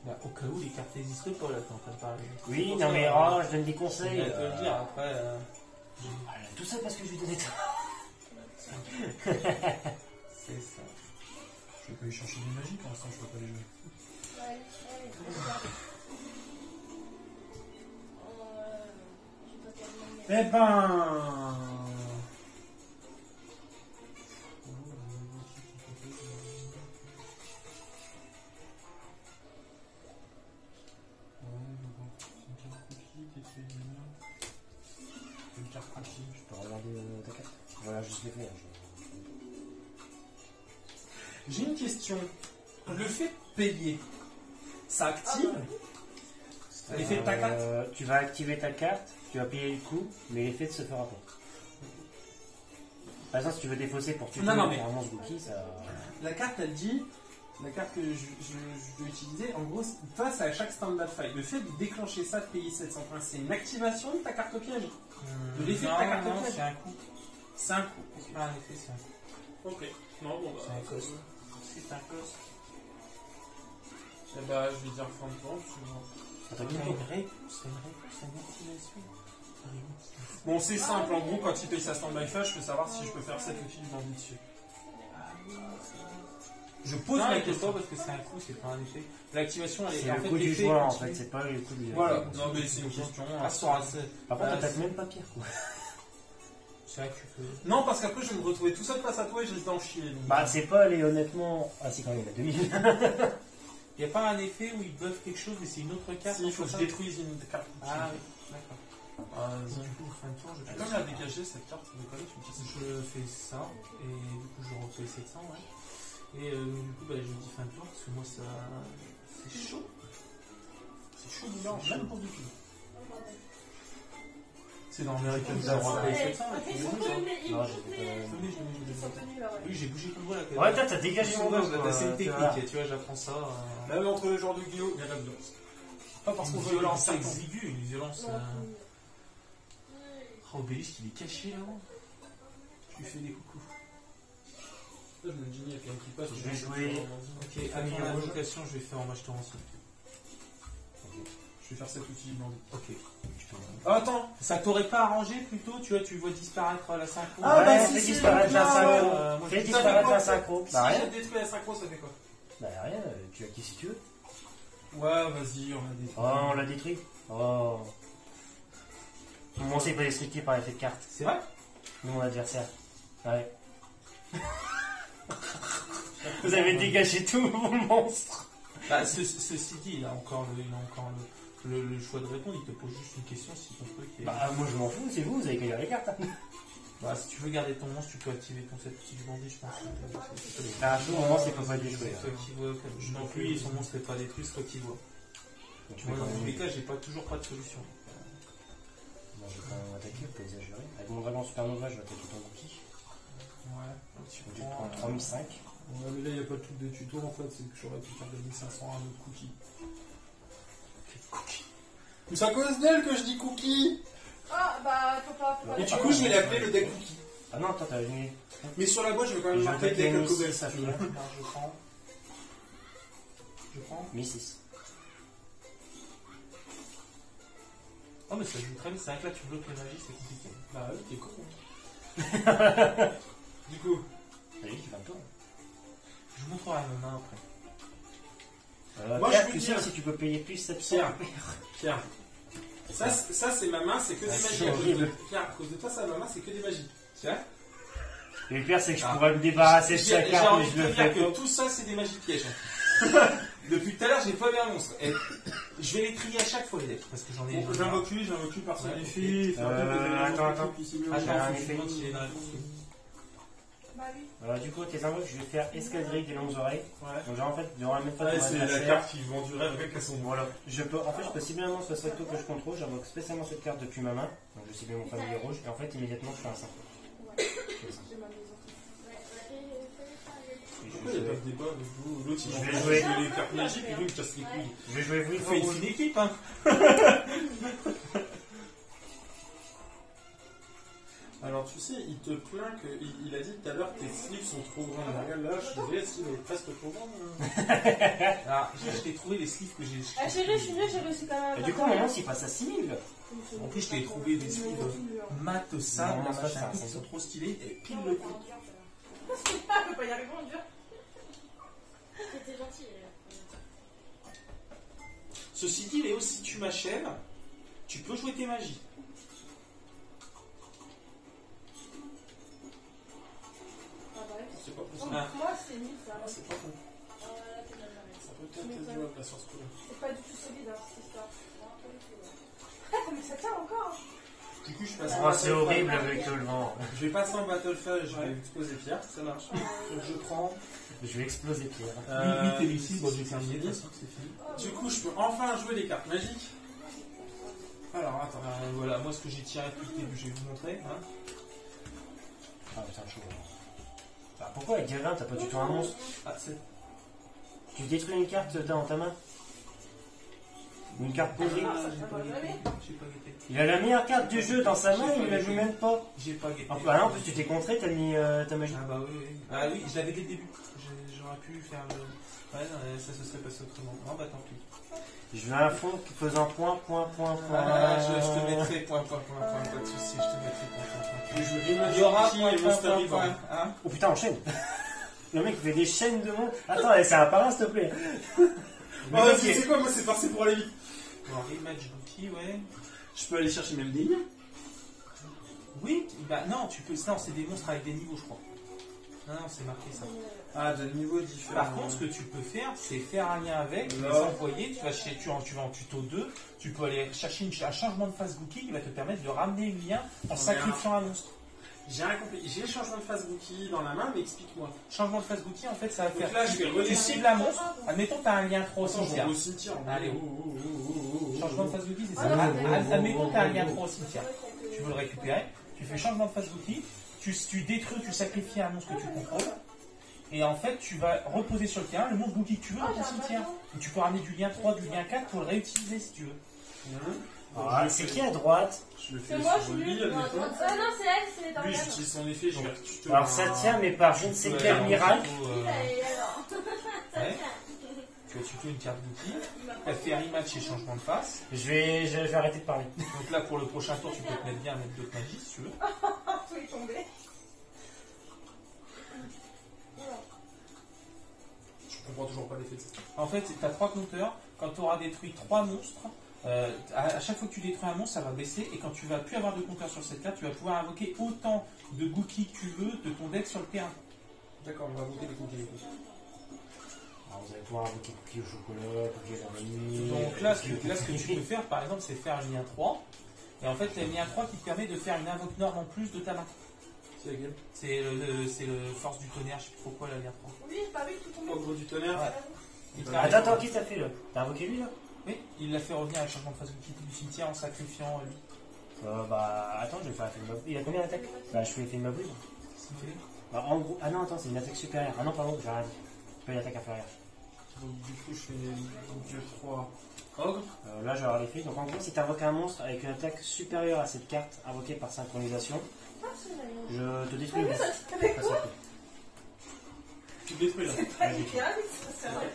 Bah, au cas où les cartes n'existent pas, là, t'es en train de parler. Oui, non, mais oh, je donne des conseils. Je vais te le dire après. Voilà, tout ça parce que je lui donnais ça. C'est ça. Je peux y chercher des magies pour l'instant, je peux pas les jouer. Eh ben. Je peux regarder ta carte. Voilà, je l'ai fait. J'ai une question. Le fait de payer, ça active l'effet de ta carte? Tu vas activer ta carte, tu vas payer le coup, mais l'effet ne se fera pas. Par exemple, si tu veux défausser pour tuer Non, non, mais- pour un monstre Gookie, ça. La carte, elle dit, la carte que je vais utiliser, en gros, face à chaque stand-by fight, le fait de déclencher ça, de payer 700 points, c'est une activation de ta carte piège. De l'effet de ta carte non, piège. c'est un coup. C'est un coup. C'est pas un effet, c'est un coup. Ok. Non, bon, C'est un cost. C'est un cost. Eh bah, je vais dire fin de tour, tu vois. Attends, C'est une réponse, c'est une réponse, c'est une activation. Bon, c'est simple, en gros, quand il paye sa stand-by fight, je peux savoir si je peux faire 7 outils dans le dessus. Je pose Non, la il question. pas parce que c'est un coup, c'est pas un effet. L'activation, elle est C'est en le fait coup du l'effet joueur en continue. fait, c'est pas le coup du. Voilà, non, mais c'est une question. Par contre, t'attaques même pas pire quoi. C'est vrai que tu peux. Non, parce qu'après, je vais me retrouver tout seul face à toi et je risque d'en chier. donc. Bah, c'est pas aller honnêtement. Ah, si, quand même, il a 2000. Il n'y a pas un effet où il buff quelque chose, mais c'est une autre carte. Si, il faut que je ça. détruise une carte. Ah oui, d'accord. Du coup, fin de tour, je vais Attends, quand même la dégager cette carte. Je fais ça, et du coup je refais 700, ouais. Et du coup, bah, je dis fin de tour, parce que moi ça. C'est chaud. C'est chaud, même pour du tout. C'est dans American Vous Zero. avez refait 700, là, Après, tu ils l'as sont vu, ça tenus, ils Non, sont j'ai tenus. Je Ils sont tenus là, ouais. Oui, j'ai bougé tout le doigt là. Ouais, t'as dégagé mon dos. C'est une technique, tu vois, j'apprends ça. Même entre les joueurs de Guillaume, il y a là-dedans. Pas parce qu'on Une veut le violence lancer. exiguë, une violence. Non, Oh, Obélisque, il est caché là-haut. Tu lui fais des coucous. Là, je me dis, il y a quelqu'un qui passe. Je vais jouer. Ok, à ton invocation, je vais faire en match torrentiel. Je vais faire cet outil bandit. Ok. Ah, attends. Ça t'aurait pas arrangé plutôt, tu vois, tu vois disparaître la synchro. Ah, Ouais, bah, si, fais si, disparaître la non, synchro. moi, Fais je- disparaître quoi la synchro. Si Bah rien. j'ai détruit la synchro, ça fait quoi? Bah rien, tu as qui si tu veux. Ouais, vas-y, on l'a détruit. Oh, on l'a détruit. Oh. Mon c'est pas destructible par effet de carte. C'est vrai? Nous, mon adversaire. Ouais. Vous avez dégagé tout mon monstre. Bah, ceci dit, il a encore le choix de répondre, il te pose juste une question si ton truc est. Bah moi je m'en fous, c'est vous avez qu'à lire les cartes. Bah, si tu veux garder ton monstre, tu peux activer ton set outil du bandit, je pense. À tout moment c'est pas déjoué. Soit qui voit, non plus, son monstre n'est pas détruit, soit qui voit. Moi, dans tous les cas, j'ai toujours pas de solution. Moi je vais quand même attaquer, vous pouvez exagérer. Avec mon dragon supernova, je vais attaquer ton bouclier. Ouais. Tu Je vais prendre 3005. Ouais, mais là, il n'y a pas de truc de tuto en fait, c'est que j'aurais pu faire de 1500 à un autre cookie. Mais c'est à cause d'elle que je dis cookie! Ah, bah, faut pas. Et du coup, je vais l'appeler le deck cookie. Ah non, attends, t'as gagné. Mais sur la boîte, je vais quand Je même vais marquer attaquer deck une Cobel, 6 ça à tu finir. veux. Alors, je prends. Je prends. Mi 6. Oh, mais ça joue très bien, c'est vrai que là, tu bloques les magies, c'est compliqué. Bah oui, t'es con. Du coup, Allez, tu vas me tour. Je vous montrerai ma main après. Moi, Pierre, je tu peux sais dire- si tu peux payer plus 700. Pierre. Ça, c'est ma main, c'est que des Ah, magies. c'est À cause horrible. de... Pierre, à cause de toi, ça, ma main, c'est que des magies. Tu vois? Et le pire, c'est que je Ah. pourrais me débarrasser de J'ai sa carte, envie mais de je le te fais dire pas. que tout ça, c'est des magies pièges. Depuis tout à l'heure, j'ai pas vu un monstre. Et Je vais les trier à chaque fois, les decks, parce que j'en ai. j'invoque lui, personnifie. Attends. Attends, un faut effet. que il est dans la course. Bah oui. Alors, du coup, tes invoques, je vais faire escadrille des longues oreilles. Ouais. Donc, genre, en fait, durant la même phase, Ouais, de mon c'est la adversaire, carte qui vend du rêve avec à son Voilà. Je peux cibler un monstre soit que je contrôle, j'invoque spécialement cette carte depuis ma main. Donc, je cible mon familier rouge, et en fait, immédiatement, je fais un 5. Ouais. J'ai mal des enfants. Pourquoi il n'y a pas de débat avec vous? L'autre, il Je en vais fait jouer. les cartes magiques et lui, il casse les couilles. Je vais jouer vous, Il fait une rouge. fine équipe, hein. Alors, tu sais, il te plaint qu'il a dit tout à l'heure que tes sleeves sont trop grands. Regarde là, je suis désolé, si elle est presque trop grande. Alors, je t'ai trouvé les sleeves que j'ai. Ah, chérie, je suis nulle, j'ai réussi quand même. Et du coup, mon monstre, il passe à 6000. En plus, je t'ai trouvé des sleeves mat sable, Non, ça, machin, ça, qui ça. sont trop stylés, et pile le prix. Ah, je peux pas y arriver, mon dieu. C'était gentil. Ceci dit, Léo, si tu m'achèves, tu peux jouer tes magies. Ah, bah ouais. C'est pas Donc, possible. moi, c'est nul ça. C'est pas con. Ça peut peut-être être jouable là sur ce coup-là. C'est pas du tout solide, hein, cette histoire. Ah, mais ça tient encore. Du coup, je passe Oh, c'est horrible avec le vent. Je vais passer en Battlefall, je vais exploser Pierre, ça marche. Donc, je prends. Je vais exploser Pierre. Oui, t'es lucide, bon, j'ai terminé, de toute façon, c'est fini. Du coup, je peux enfin jouer les cartes magiques. Alors, attends. Voilà, moi, ce que j'ai tiré depuis le début, je vais vous montrer. Hein. Ah putain, chaud. Ah, pourquoi avec Gavin, t'as pas du tout un monstre? Ah, c'est. Tu détruis une carte, t'as dans ta main? Une carte posée? Ah, ça J'ai va pas jamais. guetté. J'ai pas guetté. Il a la meilleure carte du jeu dans sa main, il la joue même pas. J'ai pas guetté. Ah, bah là, en plus, tu t'es contré, t'as mis ta magie. Ah bah oui, oui. Ah oui, je l'avais dès le début. J'aurais pu faire le. Ouais, non, ça se serait passé autrement. Non, bah tant pis. Je vais à fond, faisant point. Ah, je te mettrai point, pas de soucis, je te mettrai point. Je vais Il y aura et Monster River. hein. Oh putain, enchaîne. Le mec il fait des chaînes de monde. Attends, allez, c'est un par un, s'il te plaît. Oh, tu sais quoi, moi c'est parti pour aller vite. Alors, rematch bookie, ouais. Je peux aller chercher même des lignes. Oui, bah non, tu peux. Non, c'est des monstres avec des niveaux, je crois. Non, c'est marqué ça. Ah, de niveau différent. Par contre, ce que tu peux faire, c'est faire un lien avec, les Non. envoyer, tu vas en tuto 2, tu peux aller chercher un changement de phase bookie qui va te permettre de ramener le lien en sacrifiant un monstre. J'ai rien compris. J'ai le changement de phase bookie dans la main, mais explique-moi. Changement de phase bookie, en fait, ça va Donc faire. là, je vais Tu relire. cibles un monstre, admettons que tu as un lien 3 au Attends, je cimetière. vais au cimetière. Allez. Changement de phase bookie, c'est ça. Ah, non, Admettons que tu as un lien 3 au cimetière. Tu veux le récupérer, tu fais changement de phase bookie, tu détruis, tu sacrifies un monstre que tu contrôles, Et en fait, tu vas reposer sur le terrain le monstre Gookie que tu veux dans ton j'ai un cimetière. bâton. Et tu peux ramener du lien 3, du lien 4 pour le réutiliser si tu veux. Ah, c'est qui à droite? Je le C'est fais moi, sur je suis lui, nul. admettons. Non, c'est elle, c'est les Lui, Dorian. j'utilise son effet, je te Alors ça tient, mais par je ne sais quel miracle. Et alors Ouais. Tu vas tuer une carte Gookie. Tu vas faire rematch et changement de face. Je vais arrêter de parler. Donc là, pour le prochain tour, tu peux te mettre bien à mettre d'autres magies si tu veux. Tout est tombé. Je comprends toujours pas l'effet de ça. En fait, tu as 3 compteurs. Quand tu auras détruit 3 monstres, à chaque fois que tu détruis un monstre, ça va baisser. Et quand tu vas plus avoir de compteur sur cette carte, tu vas pouvoir invoquer autant de Gookie que tu veux de ton deck sur le terrain. D'accord, on va invoquer des cookies. Alors, vous allez pouvoir invoquer cookies au chocolat, cookies à la nuit. Donc là, ce que tu peux faire, par exemple, c'est faire un lien 3. Et en fait, tu as un lien 3 qui te permet de faire une invoque norme en plus de ta main. C'est laquelle? C'est le force du tonnerre, je sais plus trop quoi, la lien 3. Oui, j'ai pas vu tout tomber. Ogre du tonnerre. Ouais. Il te Attends, qui t'a fait là? T'as invoqué lui là? Oui, il l'a fait revenir à changement de phase du cimetière en sacrifiant lui. Bah attends, je vais faire l'effet de ma boule. Il a combien d'attaques? Bah je fais l'effet de ma boule. Qu'est-ce qu'il fait? Bah en gros, ah non, attends, c'est une attaque supérieure. Ah non, pardon, j'ai rien dit. Pas une attaque inférieure. Donc du coup, je fais donc 3 ogres. Là, je vais avoir l'effet. Donc en gros, si tu invoques un monstre avec une attaque supérieure à cette carte invoquée par synchronisation, Ah, c'est génial. je te détruis le monstre. Avec Ça, quoi c'est tout. Tu le détruis là. C'est pas idéal, c'est vrai.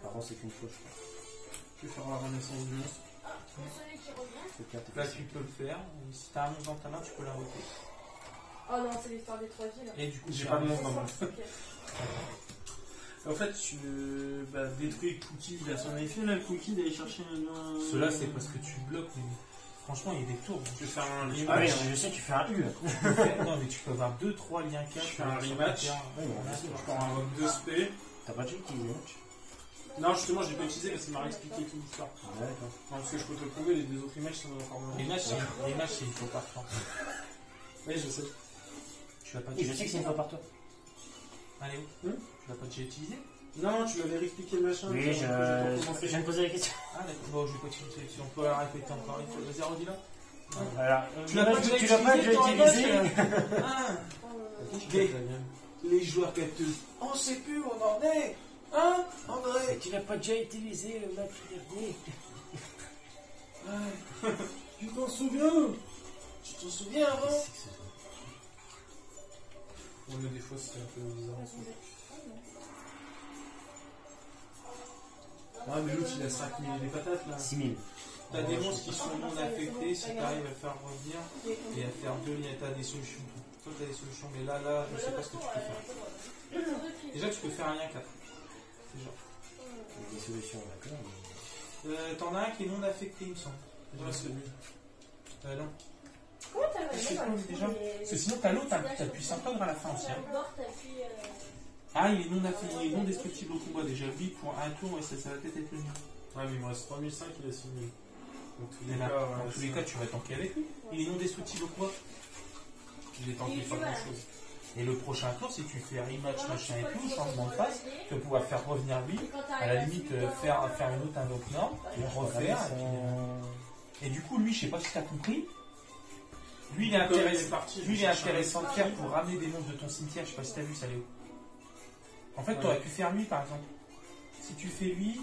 Par contre, c'est qu'une fois, je crois. Je vais faire la renaissance du monstre. Celui qui revient. Cette carte est Là, facile. tu peux le faire. Si tu as un monstre dans ta main, tu peux l'invoquer. Oh non, c'est l'histoire des 3 villes. Et du coup, J'ai tu pas de as- monstre dans ma main. Ok. En fait, tu détruis Cookie, il a son effet là, le Cookie d'aller chercher un. Cela, c'est parce que tu bloques. Mais franchement, il y a des tours. Je vais faire un Ah oui, rematch. je sais, tu fais un U. Non, mais tu peux avoir 2, 3 liens 4. Je fais un rematch. Oui, mais Je prends un rock 2 SP. t'as pas déjà utilisé match? Non, justement, je l'ai pas utilisé parce qu'il m'a réexpliqué toute l'histoire. Ouais, d'accord. Non, parce que je peux te le prouver, les deux autres images sont encore Les mieux. matchs, c'est une fois par temps. Oui, je sais. Tu l'as pas Oui, je sais que c'est une fois par tour. Allez, où Tu l'as pas déjà utilisé? Non, tu m'avais réexpliqué le machin. Oui, j'ai pas je commencé. viens de poser la question. Ah, d'accord. Bon, je vais pas utiliser. Si on peut la répéter encore une fois. Vas-y, redis-là. Alors, Tu l'as pas déjà tu l'as pas utilisé, déjà toi, utilisé. Ah, Les- les joueurs capteurs. On sait plus où on en est. Hein, André? Tu l'as pas déjà utilisé le match dernier. Tu t'en souviens? Tu t'en souviens avant? Ouais, mais des fois, c'est un peu bizarre. Ouais, mais l'autre, il a 5000 des patates là. 6000. T'as des monstres qui sont non affectés si t'arrives à le faire revenir et à faire 2 liens. T'as des solutions. Toi, t'as des solutions, mais là, je sais pas ce que tu peux faire. Déjà, tu peux faire un lien 4. Déjà. Il y a des solutions, d'accord. T'en as un qui est non affecté, il me semble. Ouais, c'est lui. Non. Comment t'as Je sais réussi pas, déjà. Parce que sinon, t'as l'autre, t'as le puissant ogre à la fin aussi. Hein. Ah, il est non affecté, il est non destructible au combat. Déjà, lui, pour un tour, ouais, ça va peut-être être le mieux. Ouais, mais il me reste 3005, il a 6000. Donc, tous les Mais là, cas, dans tous les cas, tu vas tanker avec lui. Il est non destructible au combat. j'ai tenté pas grand chose. Et le prochain tour, si tu fais rematch, machin et tout, changement de face, tu vas pouvoir faire revenir lui. À la limite, faire une autre invoque norme, et refaire. Et du coup, lui, je sais pas si tu as compris. Lui, il est intéressant de faire pour ramener des monstres de ton cimetière. Je sais pas si tu as vu ça, Léo. En fait, tu aurais pu faire lui, par exemple. Si tu fais lui.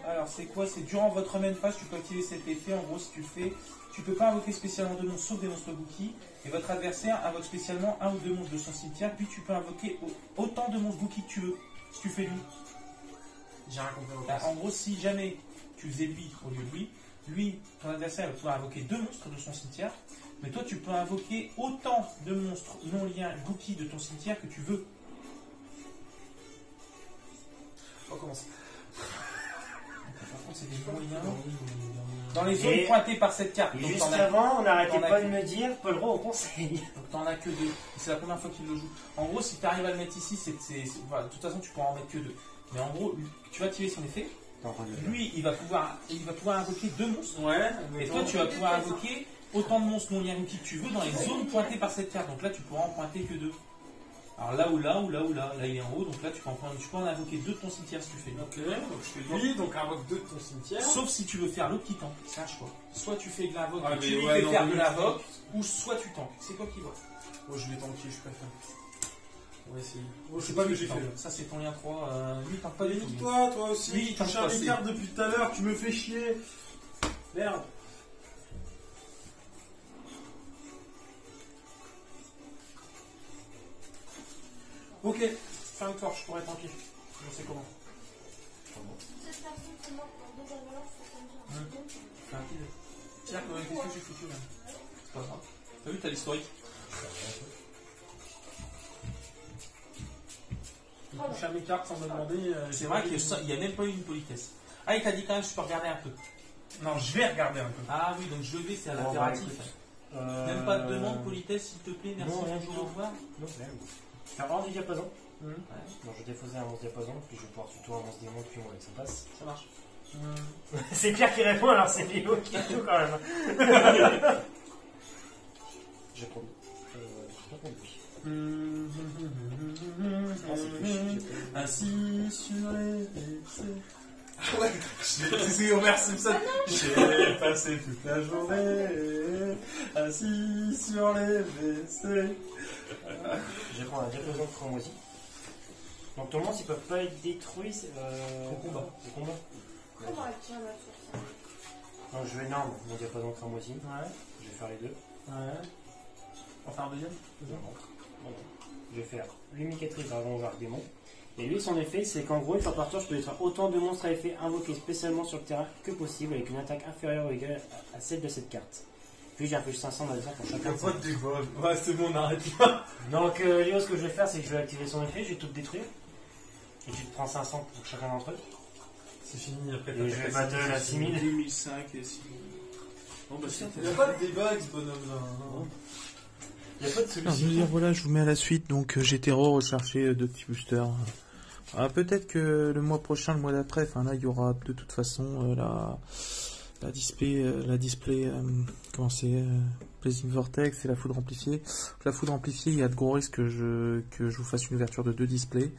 Alors, c'est quoi? C'est durant votre main phase, tu peux activer cet effet. En gros, si tu le fais, tu peux pas invoquer spécialement 2 monstres sauf des monstres Gookie. Et votre adversaire invoque spécialement 1 ou 2 monstres de son cimetière. Puis tu peux invoquer autant de monstres Gookie que tu veux. Si tu fais lui. J'ai rien compris. Bah, en gros, si jamais tu faisais lui au lieu de lui, ton adversaire va pouvoir invoquer 2 monstres de son cimetière, mais toi tu peux invoquer autant de monstres non liens Gookie de ton cimetière que tu veux. On commence. Par contre, c'est des non liens. Dans les zones pointées par cette carte. Et Donc, juste t'en as- avant, on n'arrêtait t'en as pas que- de me dire, Paul Roy, on conseille. donc t'en as que 2. C'est la première fois qu'il le joue. En gros, si tu arrives à le mettre ici, voilà, de toute façon tu pourras en mettre que 2. Mais en gros, tu vas activer son effet. Lui, il va pouvoir invoquer 2 monstres. Ouais, Et toi, tu vas pouvoir invoquer autant de monstres non liens Gookie que tu veux dans les zones pointées par cette carte. Donc là, tu pourras en pointer que 2. Alors là ou là, là il est en haut, donc là tu peux en invoquer 2 de ton cimetière si tu fais. Ok, donc je fais lui, donc invoque 2 de ton cimetière. Sauf si tu veux faire l'autre qui tank, c'est un choix. Soit tu fais de l'invoque, Ah, tu mais lui ouais, fais non, faire mais de lui, l'invoque, ou soit tu tankes. C'est toi qui vois. Oh, je vais tanker, je préfère. On va essayer. Oh, c'est pas ce que j'ai fait. Ça c'est ton lien 3. Lui il tank pas du tout. Nique-toi, toi aussi. Oui, tu cherches des cartes depuis tout à l'heure, tu me fais chier. Merde. Ok, fais un corps, je pourrais tanker. Je sais comment. Cette personne qui est morte dans 2 avalanches, c'est comme ça. Fais un kill. Tiens, qu'est-ce que j'ai foutu là? C'est pas grave. T'as vu, t'as l'historique. Tu touches à mes cartes sans me demander. C'est vrai qu'il n'y a même pas eu une politesse. Ah, il t'a dit quand même, je peux regarder un peu. Non, je vais regarder un peu. Ah oui, donc je vais, c'est à Bon, l'impératif. bah, Même pas de demande, politesse, s'il te plaît, merci, non, rien bonjour, du au tout. revoir. Non, rien. Faire hors du diapason. Ouais, Donc je défausais un monstre diapason, puis je vais pouvoir surtout un monstre démon, puis on ça passe. ça marche. C'est Pierre qui répond, alors c'est Léo qui a tout quand même. J'ai promis. J'ai pas compris. Ah, c'est plus chic, j'ai pas Assis sur les WC. Ouais, c'est Homer Simpson. J'ai passé toute la journée assis sur les WC. J'ai pris un diapason de cramoisi. Donc ton monstre, ils peuvent pas être détruits Au combat. Au combat. Comment elle tient la source? Donc je vais énorme, mon diapason de cramoisi. Ouais, Je vais faire les deux. ouais. On va faire un deuxième. Bon. Je vais faire l'unicatrice dragon jarre démon. Et lui, son effet, c'est qu'en gros, une fois par tour, je peux détruire autant de monstres à effet invoqués spécialement sur le terrain que possible avec une attaque inférieure ou égale à celle de cette carte. Puis j'ai un plus 500 d'adversaire pour chacun. Pas de dévoile. Ouais, c'est bon, on arrête là. Donc Léo, ce que je vais faire, c'est que je vais activer son effet, je vais tout détruire. Et tu te prends 500 pour chacun d'entre eux. C'est fini après. Et je vais battre à 6000. 2005 et 6000. Bon, bah, Il n'y a pas de débat avec ce bonhomme-là. Il n'y a pas de Alors, je solution. veux dire, voilà, je vous mets à la suite. Donc, j'ai été rechercher 2 petits boosters. Peut-être que le mois prochain, le mois d'après, enfin là, il y aura de toute façon la display, comment c'est, Blazing Vortex et la foudre amplifiée. La foudre amplifiée, il y a de gros risques que je vous fasse une ouverture de 2 displays.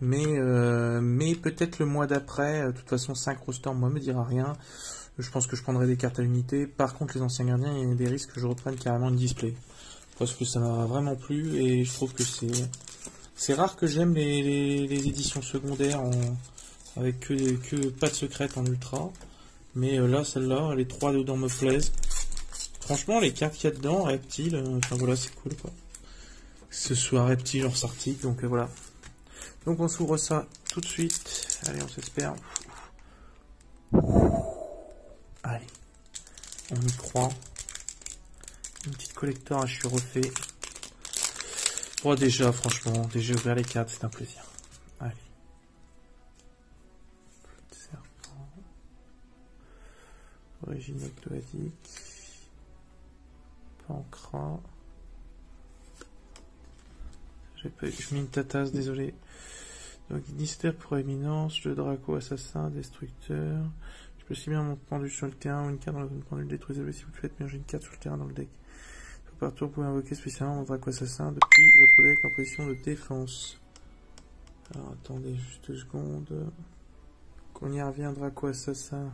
Mais peut-être le mois d'après, de toute façon, 5 rosters, moi, me dira rien. Je pense que je prendrai des cartes à l'unité. Par contre, les anciens gardiens, il y a des risques que je reprenne carrément une display. Parce que ça m'a vraiment plu et je trouve que c'est rare que j'aime les éditions secondaires avec que pas de secrète en ultra. Mais là, celle-là, les 3 dedans me plaisent. Franchement, les cartes qu'il y a dedans, reptile, enfin voilà, c'est cool quoi. Que ce soit reptile, genre sartique, donc voilà. Donc on s'ouvre ça tout de suite. Allez, on s'espère. Allez, on y croit. Une petite collector, je suis refait. Bon, déjà, franchement, déjà ouvrir les cartes, c'est un plaisir. Allez. Serpent. Origine octoadique. Pancras. Je mets une tatasse, désolé. Donc, Nister pour éminence, le Draco assassin, destructeur. Je peux aussi bien mon pendule sur le terrain ou une carte dans le pendule détruisable si vous le faites, mais j'ai une carte sur le terrain dans le deck. Par tour, vous pouvez invoquer spécialement mon Draco assassin depuis votre deck en position de défense. Alors attendez juste 2 secondes. Qu'on y revient, Draco assassin.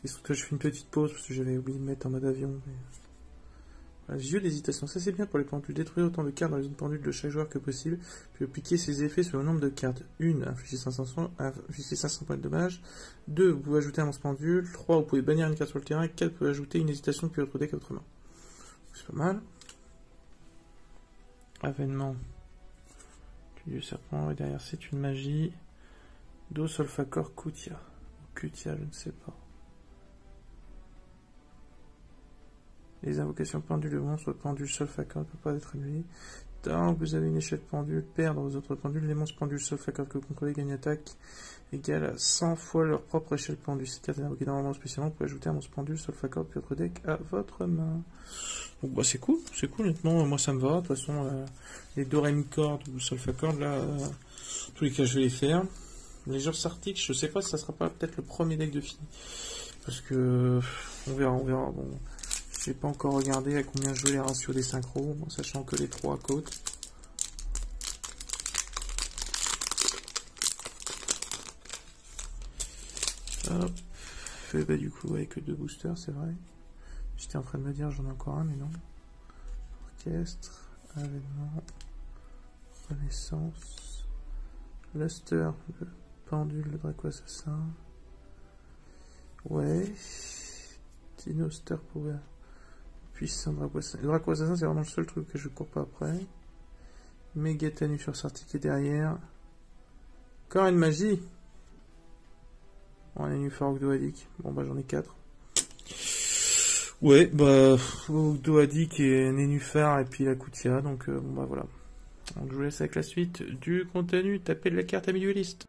Destructeur, je fais une petite pause parce que j'avais oublié de mettre en mode avion. Mais... Voilà, j'ai eu d'hésitation, ça c'est bien pour les pendules. Détruire autant de cartes dans une pendule de chaque joueur que possible, puis appliquer ses effets sur le nombre de cartes. 1, infligez 500 points de dommage. 2, vous pouvez ajouter un monstre pendule. 3, vous pouvez bannir une carte sur le terrain. 4, vous pouvez ajouter une hésitation depuis votre deck à votre main. C'est pas mal. Avènement du serpent, et derrière c'est une magie. Do Solfacor Kutia. Ou Kutia, je ne sais pas. Les invocations pendules de monstres, pendule Solfacor ne peut pas être annulées. Tant que vous avez une échelle pendule, perdre vos autres pendules, les monstres pendules Solfacor que vous contrôlez gagnent attaque égale à 100 fois leur propre échelle pendule. Cette carte est invoquée normalement spécialement pour ajouter un monstre pendule Solfacor depuis votre deck à votre main. Donc bah c'est cool, honnêtement, moi ça me va. De toute façon, les Dorémicorde ou Solfacor, là, tous les cas je vais les faire. Les genres Sartic, je sais pas si ça sera pas peut-être le premier deck de fini. Parce que, on verra. Bon, j'ai pas encore regardé à combien jouer les ratios des synchros, en sachant que les 3 côtes. Hop. Et bah, du coup, ouais, que 2 boosters, c'est vrai. J'étais en train de me dire, j'en ai encore un, mais non. Orchestre, avènement, renaissance, luster, le pendule, le Draco assassin. Ouais. Dinoster Power. Puissant Draco assassin. Le Draco assassin, c'est vraiment le seul truc que je cours pas après. Megatanus sur Sartic qui est derrière. Encore une magie. On a une Ogdoadik. Bon bah j'en ai 4. Ouais, bah Ogdoadik et Nénuphar et puis la Koutia, donc bon bah voilà. Donc je vous laisse avec la suite du contenu. Tapez de la carte à milieu liste.